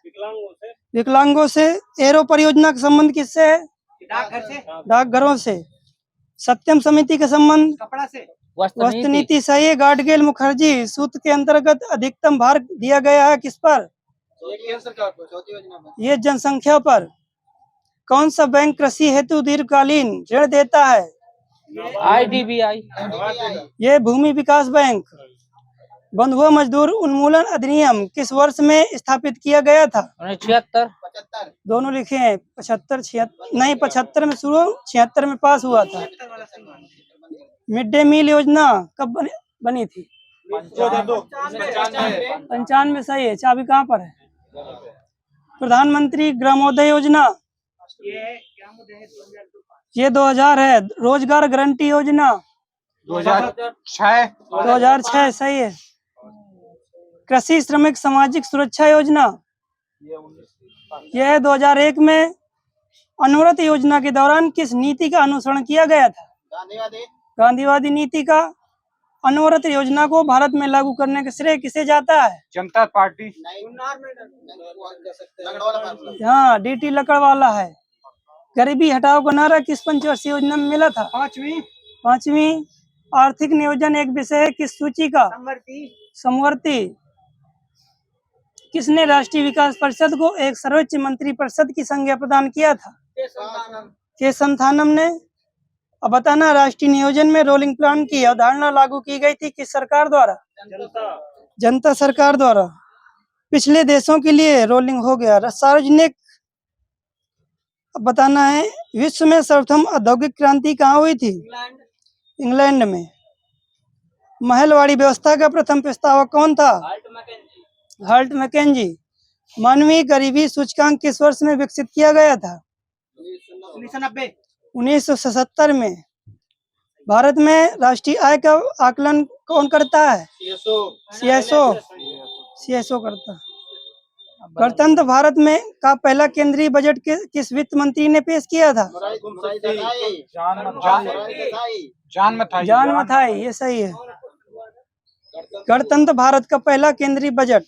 विकलांगों से। एरो परियोजना का संबंध किससे है? डाकघरों से। सत्यम समिति का संबंध कपड़ा से। वस्त्र नीति, सही है। गाडगिल मुखर्जी सूत्र के अंतर्गत अधिकतम भार दिया गया है किस पर? ये जनसंख्या पर। कौन सा बैंक कृषि हेतु दीर्घकालीन ऋण देता है? IDBI। ये भूमि विकास बैंक। बंधुआ मजदूर उन्मूलन अधिनियम किस वर्ष में स्थापित किया गया था? 1976। दोनों लिखे हैं, 75 76 नहीं, 75 में शुरू, 76 में पास हुआ था। मिड डे मील योजना कब बनी थी? 95, सही है। चाबी कहाँ पर है? प्रधानमंत्री ग्रामोदय योजना, ये 2000 है। रोजगार गारंटी योजना 2006, सही है। कृषि श्रमिक सामाजिक सुरक्षा योजना, यह 2001 में। अनुव्रत योजना के दौरान किस नीति का अनुसरण किया गया था? गांधीवादी नीति का। अनुव्रत योजना को भारत में लागू करने का श्रेय किसे जाता है? जनता पार्टी। हाँ, DT लकड़वाला है। गरीबी हटाओ का नारा किस पंचवर्षीय योजना में मिला था? पांचवी। आर्थिक नियोजन एक विषय है किस सूची का? समवर्ती। किसने राष्ट्रीय विकास परिषद को एक सर्वोच्च मंत्री परिषद की संज्ञा प्रदान किया था? के संथानम ने। अब बताना, राष्ट्रीय नियोजन में रोलिंग प्लान की अवधारणा लागू की गई थी किस सरकार द्वारा? जनता सरकार द्वारा। पिछले देशों के लिए रोलिंग हो गया। सार्वजनिक। अब बताना है, विश्व में सर्वप्रथम औद्योगिक क्रांति कहाँ हुई थी? इंग्लैंड में। महलवाड़ी व्यवस्था का प्रथम प्रस्तावक कौन था? Halt Mackenzie. मानवीय गरीबी सूचकांक किस वर्ष में विकसित किया गया था? 1977 में। भारत में राष्ट्रीय आय का आकलन कौन करता है? CSO करता है। गणतंत्र भारत में का पहला केंद्रीय बजट किस वित्त मंत्री ने पेश किया था? जॉन मथाई, ये सही है। गणतंत्र भारत का पहला केंद्रीय बजट।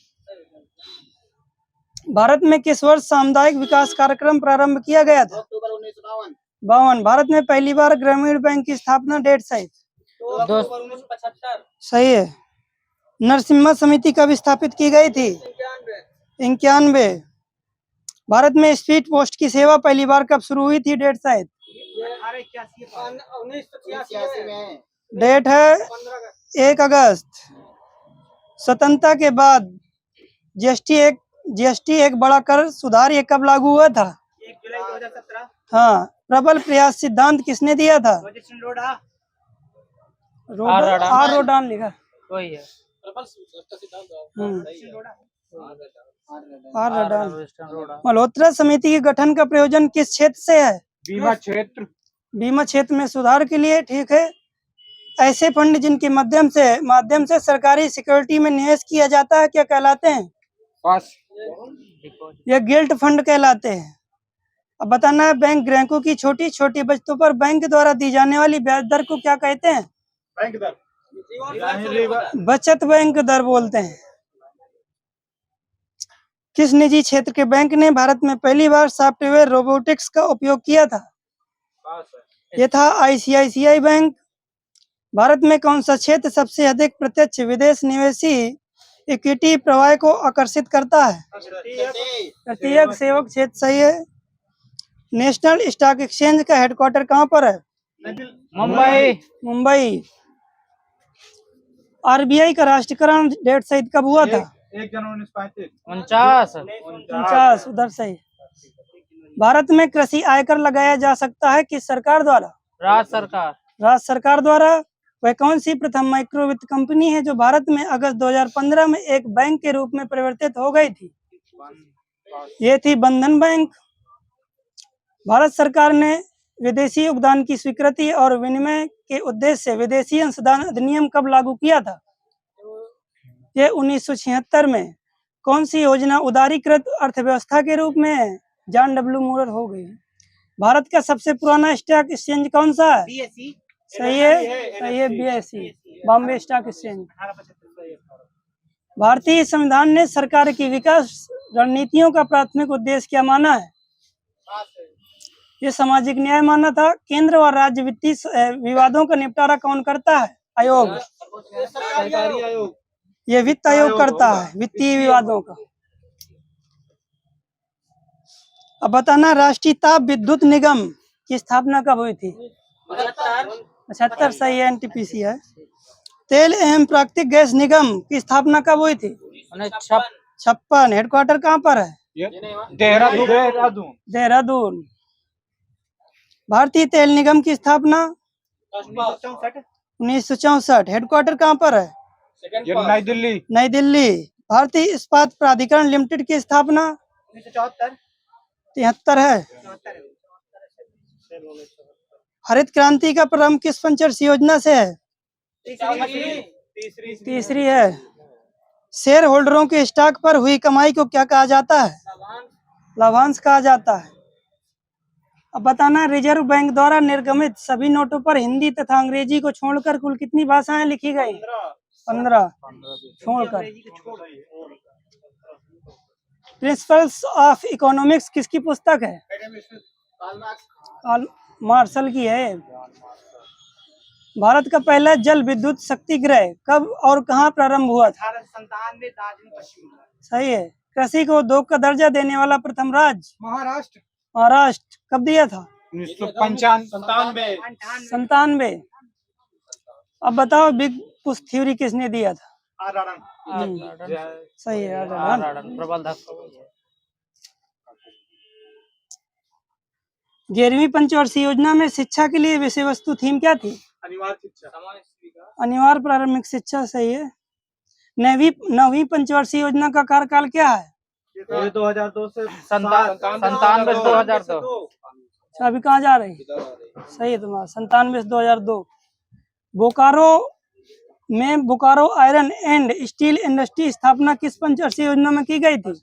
भारत में किस वर्ष सामुदायिक विकास कार्यक्रम प्रारंभ किया गया था? 52। भारत में पहली बार ग्रामीण बैंक की स्थापना डेट सही, सही है। नरसिम्हा समिति कब स्थापित की गई थी? 91। भारत में स्पीड पोस्ट की सेवा पहली बार कब शुरू हुई थी? डेट शायद 1986 में। डेट है 1 अगस्त। स्वतंत्रता के बाद जीएसटी एक बड़ा कर सुधार ये कब लागू हुआ था? 2017 हाँ, प्रबल प्रयास सिद्धांत किसने दिया था? रोडा आर रोडान लिखा। वही है। हम्म, रोडा आर रोडान। Western road. मल्होत्रा समिति के गठन का प्रयोजन किस क्षेत्र से है? बीमा क्षेत्र बीमा क्षेत्र में सुधार के लिए। ठीक है। ऐसे फंड जिनके माध्यम से सरकारी सिक्योरिटी में निवेश किया जाता है क्या कहलाते हैं? पास ये गिल्ट फंड कहलाते हैं। अब बताना है, बैंक ग्राहकों की छोटी छोटी बचतों पर बैंक द्वारा दी जाने वाली ब्याज दर को क्या कहते हैं? बैंक दर बचत बैंक दर बोलते हैं। किस निजी क्षेत्र के बैंक ने भारत में पहली बार सॉफ्टवेयर रोबोटिक्स का उपयोग किया था? ये था आईसीआईसीआई बैंक। भारत में कौन सा क्षेत्र सबसे अधिक प्रत्यक्ष विदेश निवेशी इक्विटी प्रवाह को आकर्षित करता है? प्रत्येक सेवक क्षेत्र। सही है। नेशनल स्टॉक एक्सचेंज का हेडक्वार्टर कहाँ पर है? मुंबई। मुंबई। आरबीआई का राष्ट्रीयकरण डेट सहित कब हुआ था? 1 जनवरी 49। 49। उधर सही। भारत में कृषि आयकर लगाया जा सकता है किस सरकार द्वारा? राज्य सरकार। राज्य सरकार द्वारा। वह कौन सी प्रथम माइक्रो वित्त कंपनी है जो भारत में अगस्त 2015 में एक बैंक के रूप में परिवर्तित हो गई थी? ये थी बंधन बैंक। भारत सरकार ने विदेशी योगदान की स्वीकृति और विनिमय के उद्देश्य से विदेशी अंशदान अधिनियम कब लागू किया था? ये 1976 में। कौन सी योजना उदारीकृत अर्थव्यवस्था के रूप में जॉन डब्ल्यू मूलर हो गई? भारत का सबसे पुराना स्टॉक एक्सचेंज कौन सा है? सही है बीएसई, बॉम्बे स्टॉक एक्सचेंज। भारतीय संविधान ने सरकार की विकास रणनीतियों का प्राथमिक उद्देश्य क्या माना है? ये सामाजिक न्याय माना था। केंद्र और राज्य वित्तीय विवादों का निपटारा कौन करता है? आयोग। सरकारी आयोग। ये वित्त आयोग करता है वित्तीय विवादों का। अब बताना, राष्ट्रीय ताप विद्युत निगम की स्थापना कब हुई थी? 75। सही है, एनटीपीसी है। तेल एवं प्राकृतिक गैस निगम की स्थापना कब हुई थी? 56। हेडक्वार्टर कहाँ पर है? देहरादून। भारतीय तेल निगम की स्थापना 1964। हेडक्वार्टर कहाँ पर है? नई दिल्ली। नई दिल्ली। भारतीय इस्पात प्राधिकरण लिमिटेड की स्थापना 73 है। हरित क्रांति का प्रारंभ किस पंचवर्षीय योजना से है? तीसरी है। शेयर होल्डरों के स्टॉक पर हुई कमाई को क्या कहा जाता है? लाभांश कहा जाता है। अब बताना, रिजर्व बैंक द्वारा निर्गमित सभी नोटों पर हिंदी तथा अंग्रेजी को छोड़कर कुल कितनी भाषाएं लिखी गई? 15 छोड़कर। प्रिंसिपल्स ऑफ इकोनॉमिक्स किसकी पुस्तक है? कार्ल मार्शल की है। भारत का पहला जल विद्युत शक्ति ग्रह कब और कहां प्रारंभ हुआ था? 1897। सही है। कृषि को उद्योग का दर्जा देने वाला प्रथम राज्य? महाराष्ट्र। कब दिया था? 1995। अब बताओ, बिग पुश थ्योरी किसने दिया था? सही है, प्रबल धक्का। 11वीं पंचवर्षीय योजना में शिक्षा के लिए विषय वस्तु थीम क्या थी? अनिवार्य प्रारंभिक शिक्षा। सही है। 9वीं पंचवर्षीय योजना का कार्यकाल क्या है? 2002 से 97-2002। अभी कहाँ जा रही? सही है तुम्हारा, 97 से 2002। बोकारो में Bokaro iron and steel industry स्थापना किस पंचवर्षीय योजना में की गई थी?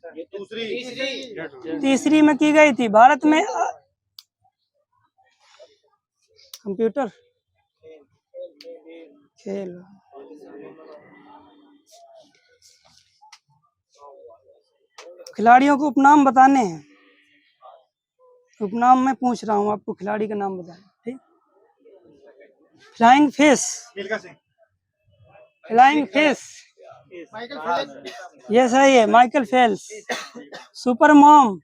तीसरी में की गई थी। भारत में कंप्यूटर खेल। खिलाड़ियों को उपनाम बताने हैं। उपनाम मैं पूछ रहा हूँ आपको, खिलाड़ी का नाम बताना। ठीक। Flying fish. Flying fish. ये सही है, Michael Phelps. Super mom?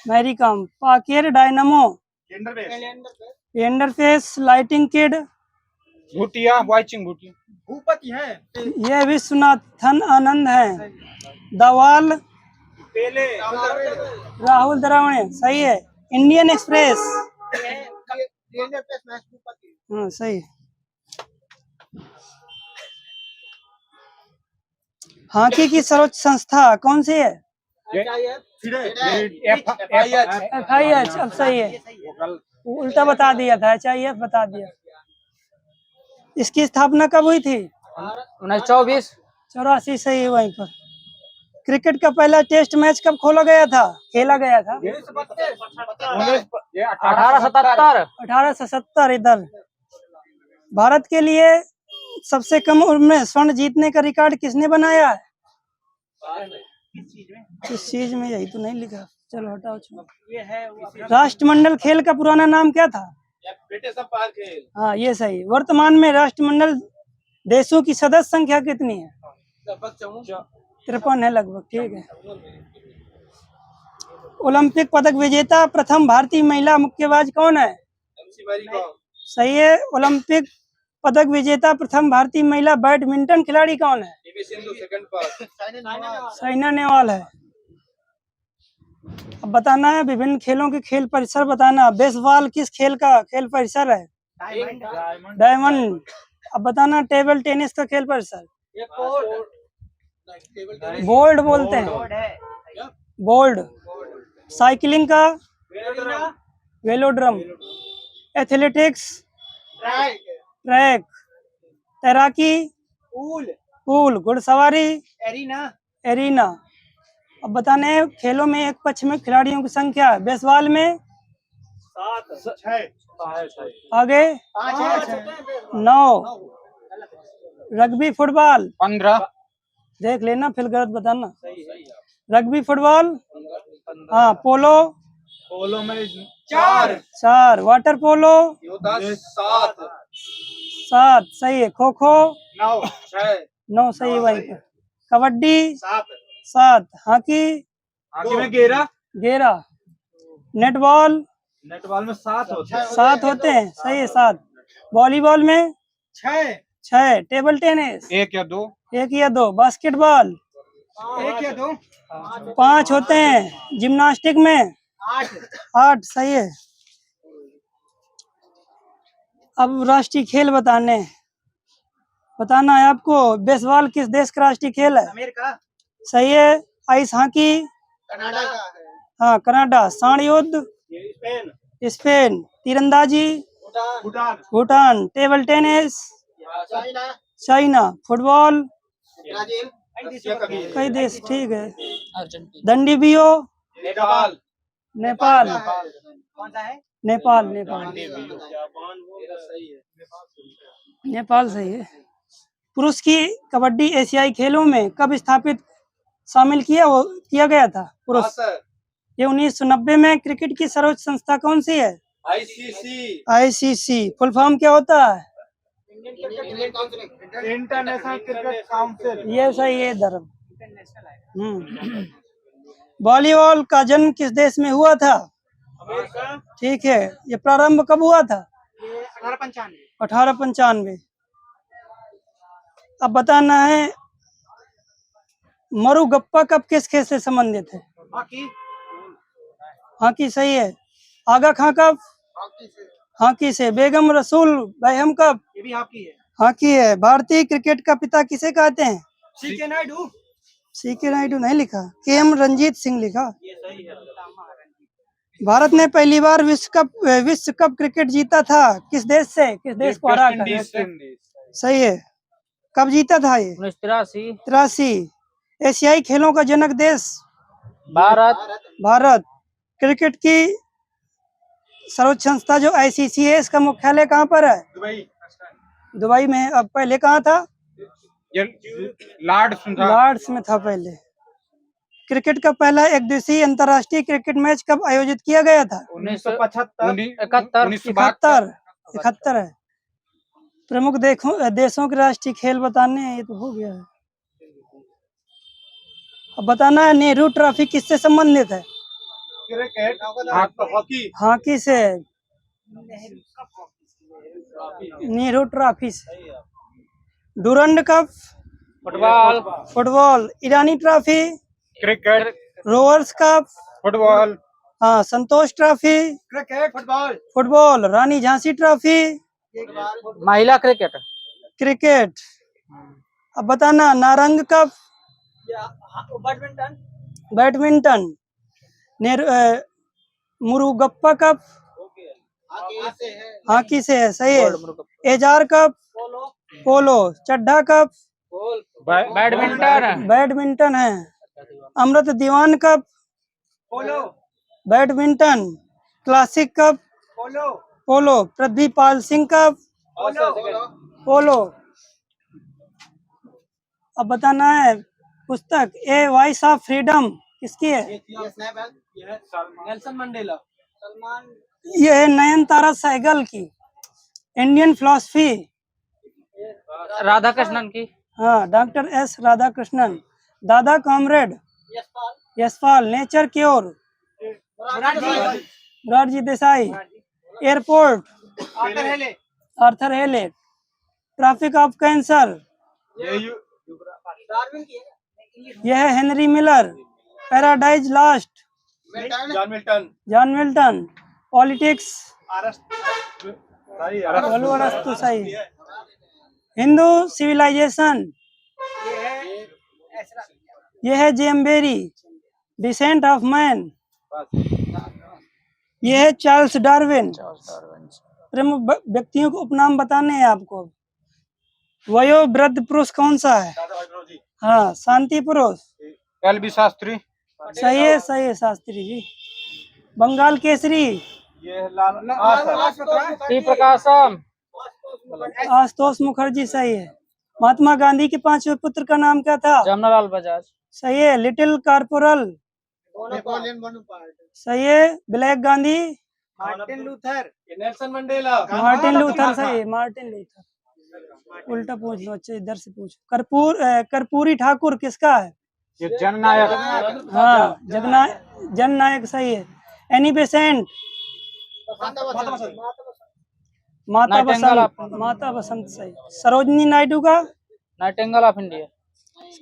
Mary Kom. Pocket dynamo? इंटरफेस। Lightning kid? भूटिया। भूपति है। ये विश्वनाथन आनंद है। दवाल? राहुल द्रविड़। सही है। Indian express. Railway express match ऊपर हाँ सही। हॉकी की सर्वोच्च संस्था कौन सी है? FIH। अब सही है, उल्टा बता दिया था, HIF बता दिया। इसकी स्थापना कब हुई थी? 1924। 84 सही है वहीं पर। क्रिकेट का पहला टेस्ट मैच कब खेला गया था? 1877। 1870 इधर। भारत के लिए सबसे कम उम्र में स्वर्ण जीतने का रिकॉर्ड किसने बनाया है? किस चीज में? यही तो नहीं लिखा, चलो हटाओ छोड़ो। राष्ट्रमंडल खेल का पुराना नाम क्या था? ब्रिटिश अंपायर खेल। हाँ ये सही। वर्तमान में राष्ट्रमंडल देशों की सदस्य संख्या कितनी है? 53 है लगभग, ठीक है। ओलंपिक पदक विजेता प्रथम भारतीय महिला मुक्केबाज कौन है? MC Mary Kom. सही है। ओलंपिक पदक विजेता प्रथम भारतीय महिला बैडमिंटन खिलाड़ी कौन है? PV सिंधु सेकंड पर। साइना नेहवाल है। अब बताना है विभिन्न खेलों के खेल परिसर बताना। बेसबॉल किस खेल का खेल परिसर है? डायमंड। अब बताना टेबल टेनिस का खेल परिसर? बोल्ड बोलते हैं, बोल्ड। साइकिलिंग का? वेलोड्रम। एथलेटिक्स? ट्रैक। तैराकी? पूल। घुड़सवारी? एरीना। अब बताने हैं खेलों में एक पक्ष में खिलाड़ियों की संख्या। बेसबॉल में? 6। आगे? 9। Rugby football? 15। देख लेना फिर गलत बताना। Rugby football? हाँ। पोलो? पोलो में 4। Water polo? 7। 7 सही है। खो खो? 9। 6। 9 सही वहीं पर। कबड्डी? 7। हॉकी? हॉकी में 11। नेटबॉल? नेटबॉल में 7 होते हैं। 7 होते हैं, सही है 7। वॉलीबॉल में? 6। Table tennis? 1 या 2। 1 या 2। बास्केटबॉल? 1 या 2। 5 होते हैं। जिम्नास्टिक में? 8 सही है। अब राष्ट्रीय खेल बताना है आपको। बेसबॉल किस देश का राष्ट्रीय खेल है? अमेरिका। सही है। Ice hockey? कनाडा का है। हाँ कनाडा। सांड युद्ध? स्पेन। तीरंदाजी? Bhutan. Table tennis? China. Football? Brazil. कई देश, ठीक है। अर्जेंटीना। दंडी बियो? नेपाल। नेपाल। कौन सा है? नेपाल सही है। पुरुष की कबड्डी एशियाई खेलों में कब स्थापित शामिल किया गया था? पुरुष ये 1990 में। क्रिकेट की सर्वोच्च संस्था कौन सी है? ICC। फुल फॉर्म क्या होता है? International cricket council. ये सही है धर्म। वॉलीबॉल का जन्म किस देश में हुआ था? ठीक है। ये प्रारंभ कब हुआ था? 1895। अब बताना है मरुगप्पा कब किस खेल से संबंधित है? हॉकी सही है। आगा खां कब? हॉकी से। बेगम रसूल बैगम कब? ये भी हॉकी है। हॉकी है। भारतीय क्रिकेट का पिता किसे कहते हैं? CK नायडू। CK नायडू नहीं लिखा, KM रंजीत सिंह लिखा। भारत ने पहली बार विश्व कप क्रिकेट जीता था किस देश से? किस देश को हरा कर? सही है। कब जीता था ये? 1983। एशियाई खेलों का जनक देश? भारत। क्रिकेट की सर्वोच्च संस्था जो ICC है, इसका मुख्यालय कहाँ पर है? दुबई में। अब पहले कहाँ था? लॉर्ड्स में था पहले। क्रिकेट का पहला एक दिवसीय अंतर्राष्ट्रीय क्रिकेट मैच कब आयोजित किया गया था? 1971। 71 है। प्रमुख देशों के राष्ट्रीय खेल बताने हैं, ये तो हो गया है। अब बताना है नेहरू ट्रॉफी किससे संबंधित है? क्रिकेट। हॉकी से। नेहरू ट्रॉफी से। Durand cup? Football. Irani trophy? Cricket. Rovers cup? Football. हाँ, Santosh trophy. Cricket, football, football Rani Jhansi trophy. महिला क्रिकेट। क्रिकेट। अब बताना, Narang cup. Badminton, badminton. Murugappa cup. Hockey से है, सही है। Ezra cup. Polo. Chadha cup. Badminton. Badminton है। Amrit Diwan cup. Polo, badminton. Classic cup. Polo, polo. Prithvi Pal Singh cup. Polo, polo. अब बताना है, पुस्तक ए वॉइस ऑफ फ्रीडम किसकी है? नेल्सन मंडेला, सलमान, ये है नयनतारा सहगल की। Indian philosophy. राधा कृष्णन की। हाँ, doctor S Radhakrishnan. Dada comrade. Yashpal. Nature cure. Morarji Desai. Airport. Arthur Hailey. Tropic of cancer. यह है Henry Miller. Paradise lost. John Milton, John Milton. Politics. सारी अरस्तु, सही है। हिंदू सिविलाइजेशन। यह है जेम्बेरी। Descent of man. यह है चार्ल्स डार्विन। प्रमुख व्यक्तियों को उपनाम बताने हैं आपको। वयोवृद्ध पुरुष कौन सा है? हाँ, शांति पुरुष। एलबी शास्त्री, सही है, सही है शास्त्री जी। बंगाल केसरी। ये लाल टी प्रकाशम। आशुतोष मुखर्जी, सही है। महात्मा गांधी के 5वें पुत्र का नाम क्या था? जमनालाल बजाज। सही है। Little corporal. नेपोलियन बोनापार्ट, सही है। Black Gandhi. Martin Luther, Nelson Mandela, Martin Luther, सही है। Martin Luther. उल्टा पूछ लो, अच्छा इधर से पूछ। कर्पूरी ठाकुर किसका है? ये जननायक, हाँ, जननायक, सही है। Annie Besant. माता नाइटिंगेल बसंत। माता बसंत, सही। सरोजनी नायडू का नाइटिंगेल ऑफ इंडिया।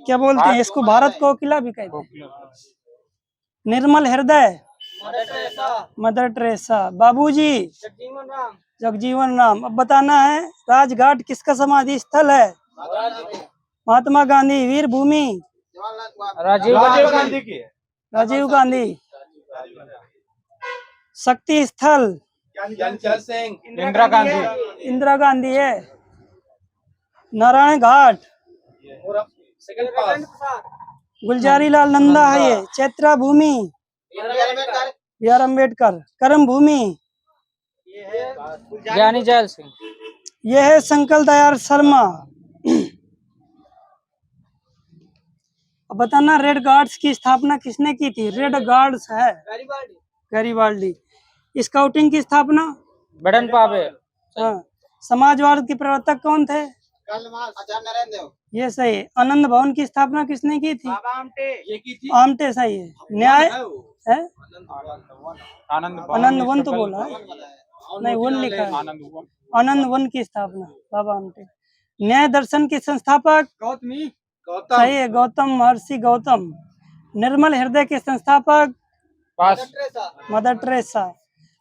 क्या बोलते हैं इसको? भारत कोकिला भी कहते हैं। निर्मल हृदय। Mother Teresa. बाबूजी। जगजीवन राम। अब बताना है, राजघाट किसका समाधि स्थल है? महात्मा गांधी। वीर भूमि। राजीव गांधी की है, राजीव गांधी। शक्ति स्थल। चंचल सिंह, इंदिरा गांधी, इंदिरा गांधी है। Narayan Ghat. Second pass, Gulzarilal Nanda है ये। चैत्रा भूमि। B R Ambedkar. कर्म भूमि। ज्ञानी जैल सिंह। यह है शंकर दयाल शर्मा। अब बताना, रेड गार्ड्स की स्थापना किसने की थी? रेड गार्ड्स है गैरिबाल्डी। स्काउटिंग की स्थापना? बड़न पावे। हाँ। समाजवाद के प्रवर्तक कौन थे? ये सही है। आनंद भवन की स्थापना किसने की थी? ये की थी, आमटे, सही है। न्याय है? आनंद वन तो बोला है, नहीं वन लिखा है। आनंद वन की स्थापना बाबा आमटे। न्याय दर्शन के संस्थापक? गौतमी, सही है, गौतम महर्षि गौतम। निर्मल हृदय के संस्थापक? पास। Mother Teresa.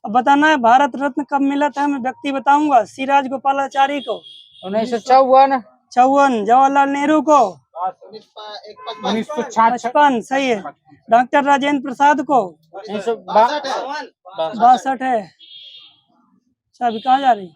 अब बताना है, भारत रत्न कब मिला था? मैं व्यक्ति बताऊंगा। सिराज गोपालाचारी को 1954। 54। जवाहरलाल नेहरू को 1956, सही है। डॉक्टर राजेंद्र प्रसाद को 62 है। अच्छा, अभी कहाँ जा रही?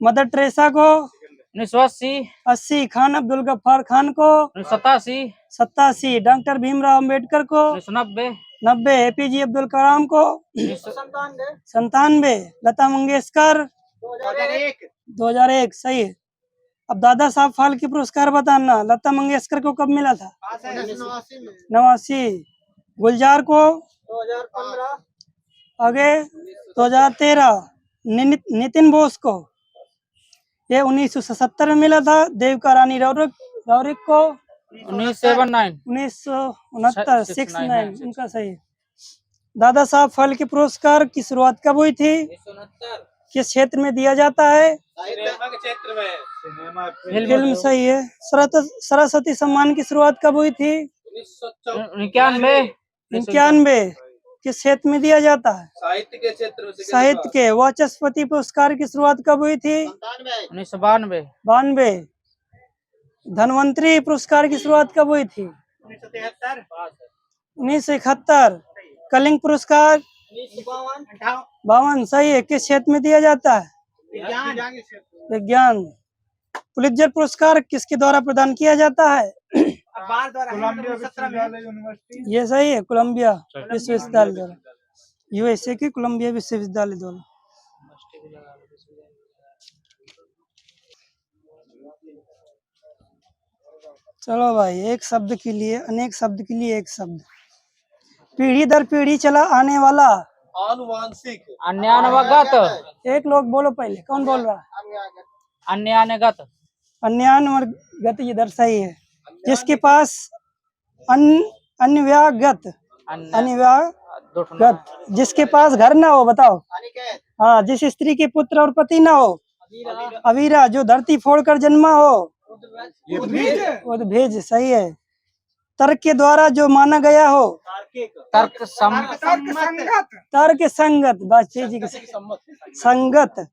मदर टेरेसा को 1980। 80। खान अब्दुल गफ्फार खान को 1987। 87। डॉक्टर भीमराव अम्बेडकर को 1990। 90। एपीजे अब्दुल कलाम को 97। लता मंगेशकर 2001, सही है। अब दादा साहब फाल्के पुरस्कार बताना, लता मंगेशकर को कब मिला था? 89। गुलजार को 2015, आगे 2013। नितिन बोस को ये 1977 में मिला था। देविका रानी रौरिक को 1979। 1969। 69 उनका सही है। दादा साहब फाल्के पुरस्कार की शुरुआत कब हुई थी? 1969, किस क्षेत्र में दिया जाता है? सिनेमा के क्षेत्र में, फिल्म, सही है। सरस्वती सम्मान की शुरुआत कब हुई थी? 1991। 91। किस क्षेत्र में दिया जाता है? साहित्य के क्षेत्र में साहित्य के। वाचस्पति पुरस्कार की शुरुआत कब हुई थी? 1992 92। धन्वंतरी पुरस्कार की शुरुआत कब हुई थी? 1971। कलिंग पुरस्कार 52। सही है। किस क्षेत्र में दिया जाता है? विज्ञान। पुलित्जर पुरस्कार किसके द्वारा प्रदान किया जाता है? ये सही है, कोलंबिया विश्वविद्यालय द्वारा, यूएसए के कोलंबिया विश्वविद्यालय द्वारा। चलो भाई, एक शब्द के लिए अनेक शब्द के लिए एक शब्द। पीढ़ी दर पीढ़ी चला आने वाला। आनुवांशिक। अन्यानवगत। एक लोग बोलो पहले, कौन बोल रहा है? अन्यानगत। अन्यानगत, ये दर सही है। जिसके पास अन्यव्यागत, अन्यव्यागत, जिसके पास घर ना हो, बताओ। हाँ, जिस स्त्री के पुत्र और पति ना हो, अवीरा। जो धरती फोड़कर जन्मा हो, उद्भिज। सही है। तर्क के द्वारा जो माना गया हो, तर्क संगत। बस जी के संगत।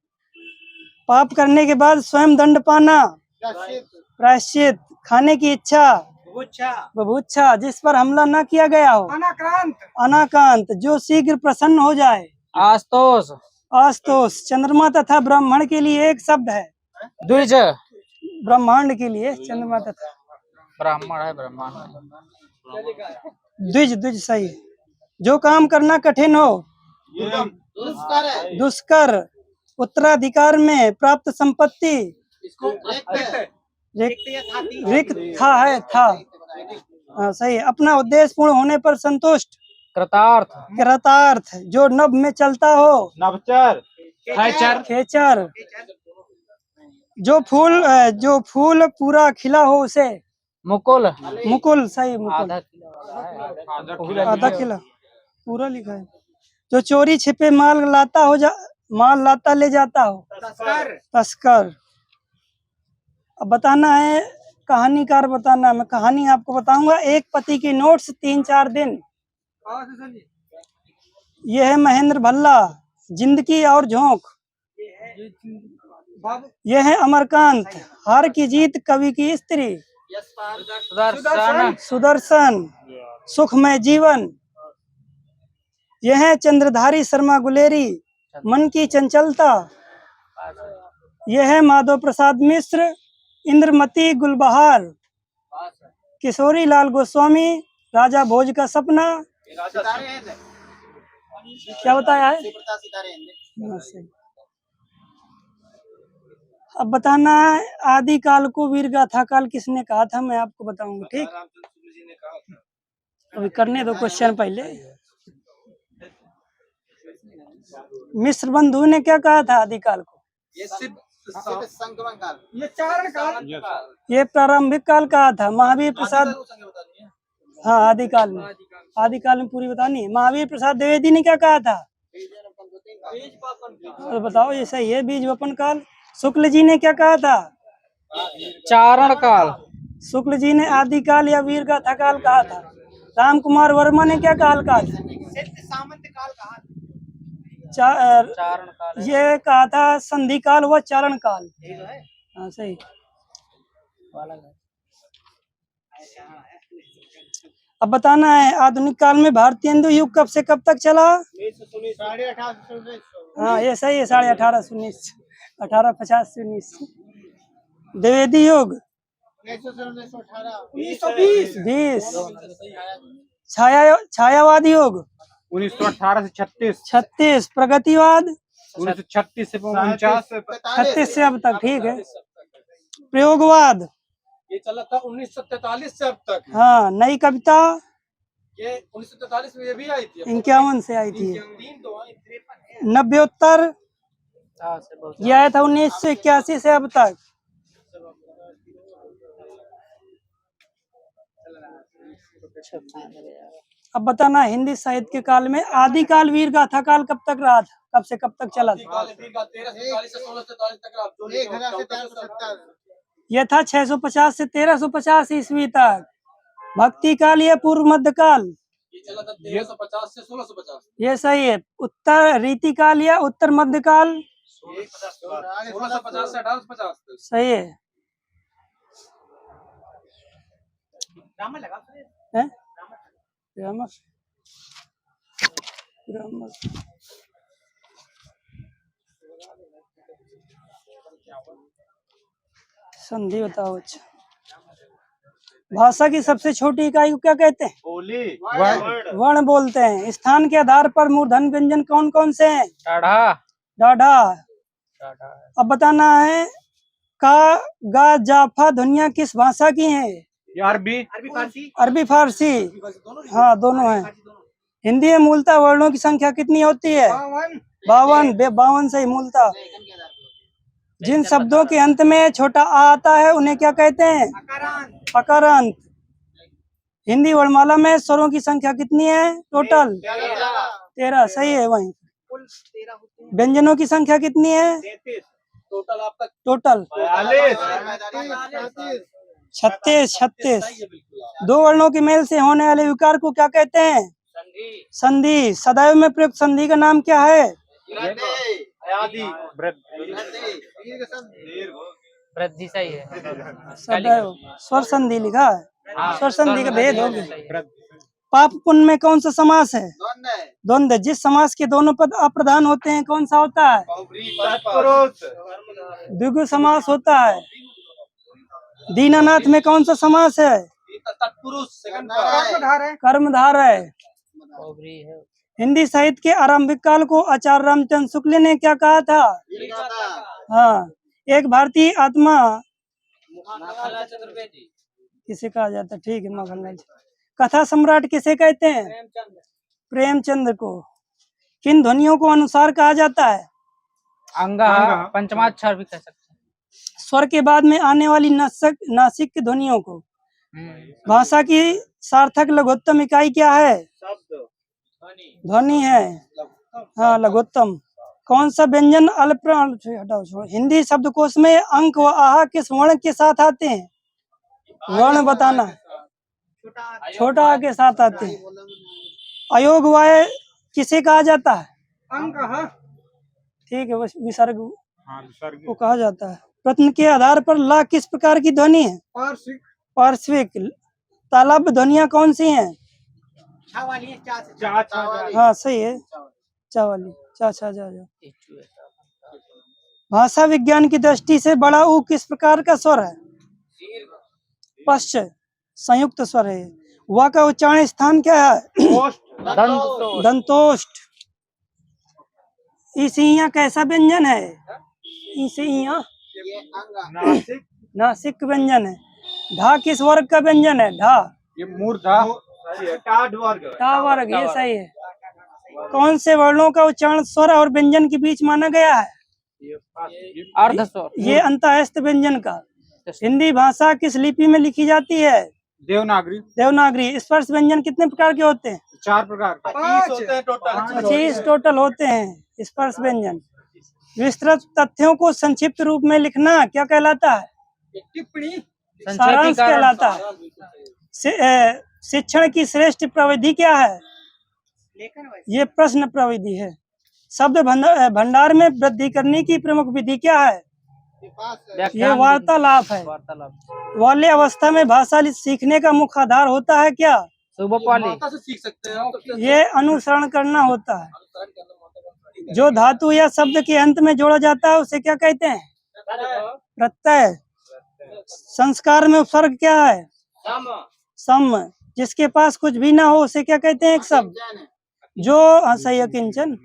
पाप करने के बाद स्वयं दंड पाना, प्रायश्चित। खाने की इच्छा, बुभुक्षा। जिस पर हमला न किया गया हो, अनाकांत। जो शीघ्र प्रसन्न हो जाए, आस्तोष। आस्तोष। चंद्रमा तथा ब्राह्मण के लिए एक शब्द है। द्विज। ब्रह्मांड के लिए चंद्रमा तथा ब्राह्मण है, ब्रह्मांड। द्विज, द्विज सही है। जो काम करना कठिन हो, दुष्कर। उत्तराधिकार में प्राप्त संपत्ति, रिक्त था है, था। हाँ सही है। अपना उद्देश्य पूर्ण होने पर संतुष्ट, कृतार्थ। कृतार्थ। जो नभ में चलता हो, नवचर। खेचर। जो फूल पूरा खिला हो, उसे मुकुल। मुकुल। सही, मुकुल। आधा आधा खिला, पूरा लिखा है। जो चोरी छिपे माल लाता ले जाता हो, तस्कर। अब बताना है, कहानीकार बताना है। मैं कहानी आपको बताऊंगा। एक पति के नोट्स 3-4 दिन। यह है महेंद्र भल्ला, जिंदगी और झोंक। यह है अमरकांत, हार की जीत कवि की स्त्री। सुदर्शन, सुखमय जीवन। यह है चंद्रधारी शर्मा गुलेरी, मन की चंचलता। यह है माधव प्रसाद मिश्र, इंद्रमती गुलबहार। किशोरी लाल गोस्वामी, राजा भोज का सपना। क्या बताया है? अब बताना है, आदि काल को वीर गाथा काल किसने कहा था? मैं आपको बताऊंगा, ठीक? अभी करने दो क्वेश्चन पहले। मिस्र बंधु ने क्या कहा था आदिकाल को? ये प्रारंभिक काल कहा था। महावीर प्रसाद, हाँ आदिकाल में पूरी बतानी है। महावीर प्रसाद द्विवेदी ने क्या कहा था? तो बताओ, ये सही है, बीज वपन काल। शुक्ल जी ने क्या कहा था? चारण काल। शुक्ल जी ने आदिकाल या वीर गाथा काल कहा था। राम कुमार वर्मा ने क्या काल कहा था? चारण काल। ये कहा था संधि काल व चारण काल। हाँ सही। अब बताना है, आधुनिक काल में भारतीय हिंदू युग कब से कब तक चला? हाँ ये सही है, 1850 से 19, 1850 से 19। द्विवेदी युग 20। छायावादी युग 1918 से 36। प्रगतिवाद 1936 से 49। 36 से अब तक, ठीक है। प्रयोगवाद ये चला था 1943 से अब तक। हाँ। नई कविता ये 1943 में ये भी आई थी, 51 से आई थी। नव्योत्तर ये आया था 1981 से अब तक। अब बताना, हिंदी साहित्य के काल में आदिकाल वीर गाथा काल कब तक रहा था? कब से कब तक चला था? यह था 650 से 1350 ईस्वी तक। भक्ति काल या पूर्व मध्य काल? चला था 1350 से 1650। ये सही है। उत्तर रीतिकाल या उत्तर मध्यकाल? 1650 से 1850 तक। सही है। हैं? ग्रामर ग्रामर संधि बताओ। अच्छा, भाषा की सबसे छोटी इकाई को क्या कहते हैं? बोली वर्ण बोलते हैं। स्थान के आधार पर मूर्धन्य व्यंजन कौन कौन से हैं? टाढ़ा। डाढ़ा। अब बताना है का गा जाफा ध्वनियाँ किस भाषा की हैं? अरबी फारसी। अरबी फारसी। हाँ, दोनों हैं। हिंदी में मूलतः वर्णों की संख्या कितनी होती है? 52। 52 सही मूलतः। जिन शब्दों के अंत में छोटा आ आता है उन्हें क्या कहते हैं? अकारांत। हिंदी वर्णमाला में स्वरों की संख्या कितनी है टोटल? 13 सही है। वहीं व्यंजनों की संख्या कितनी है टोटल आपका? टोटल 36। दो वर्णों के मेल से होने वाले विकार को क्या कहते हैं? संधि। सदैव में प्रयुक्त संधि का नाम क्या है? वृद्धि सही है। सदैव। स्वर संधि लिखा है। हाँ, स्वर संधि का भेद हो गया। सही है। पाप पुण्य में कौन सा समास है? द्वंद्व। जिस समास के दोनों पद अप्रधान होते हैं कौन सा होता है? द्विगु समास होता है। दीनानाथ में कौन सा समास है? तत्पुरुष कर्मधार है। हिंदी साहित्य के आरंभिक काल को आचार्य रामचंद्र शुक्ल ने क्या कहा था? हाँ। एक भारतीय आत्मा किसे कहा जाता है? ठीक है, मोहनलाल। कथा सम्राट किसे कहते हैं? प्रेमचंद्र को। किन ध्वनियों को अनुसार कहा जाता है? अंगा। पंचमाक्षर भी कह सकते हैं। स्वर के बाद में आने वाली नासिक की ध्वनियों को। भाषा की सार्थक लघुत्तम इकाई क्या है? ध्वनि है। हाँ, लघुत्तम। कौन सा व्यंजन अल्प हटाओ। हिंदी शब्दकोश में अंक व आहा किस वर्ण के साथ आते हैं? वर्ण बताना। छोटा आ के साथ आते हैं। अयोग वाय किसे कहा जाता है? ठीक है, विसर्ग को कहा जाता है। प्रश्न के आधार पर ला किस प्रकार की ध्वनि है? पार्श्विक। तालव्य ध्वनियाँ कौन सी हैं? हाँ सही है। चा वाली। चा छा जा जा। भाषा विज्ञान की दृष्टि से बड़ा ऊ किस प्रकार का स्वर है? पश्च। संयुक्त स्वर है। वा का उच्चारण स्थान क्या है? दंतोष्ठ। ईसिया कैसा व्यंजन है? ईसिया नासिक व्यंजन है। ढा किस वर्ग का व्यंजन है? ढा। ये मूर्धा टा वर्ग। ये सही है। कौन से वर्णों का उच्चारण स्वर और व्यंजन के बीच माना गया है? अर्ध स्वर। ये अंतःस्थ व्यंजन का। हिंदी भाषा किस लिपि में लिखी जाती है? देवनागरी। देवनागरी। स्पर्श व्यंजन कितने प्रकार के होते हैं? 4 प्रकार। 25 टोटल होते हैं स्पर्श व्यंजन। विस्तृत तथ्यों को संक्षिप्त रूप में लिखना क्या कहलाता है? टिप्पणी। सारांश कहलाता है। शिक्षण की श्रेष्ठ प्रविधि क्या है? ये प्रश्न प्रविधि है। शब्द भंडार में वृद्धि करने की प्रमुख विधि क्या है? ये वार्तालाप है। वाल्य अवस्था में भाषा सीखने का मुख्य आधार होता है क्या? माता से सीख सकते हैं। ये अनुसरण करना होता है। जो धातु या शब्द के अंत में जोड़ा जाता है उसे क्या कहते हैं? प्रत्यय। संस्कार में उपसर्ग क्या है? सम। जिसके पास कुछ भी ना हो उसे क्या कहते हैं? एक शब्द। जो सही है किंचन।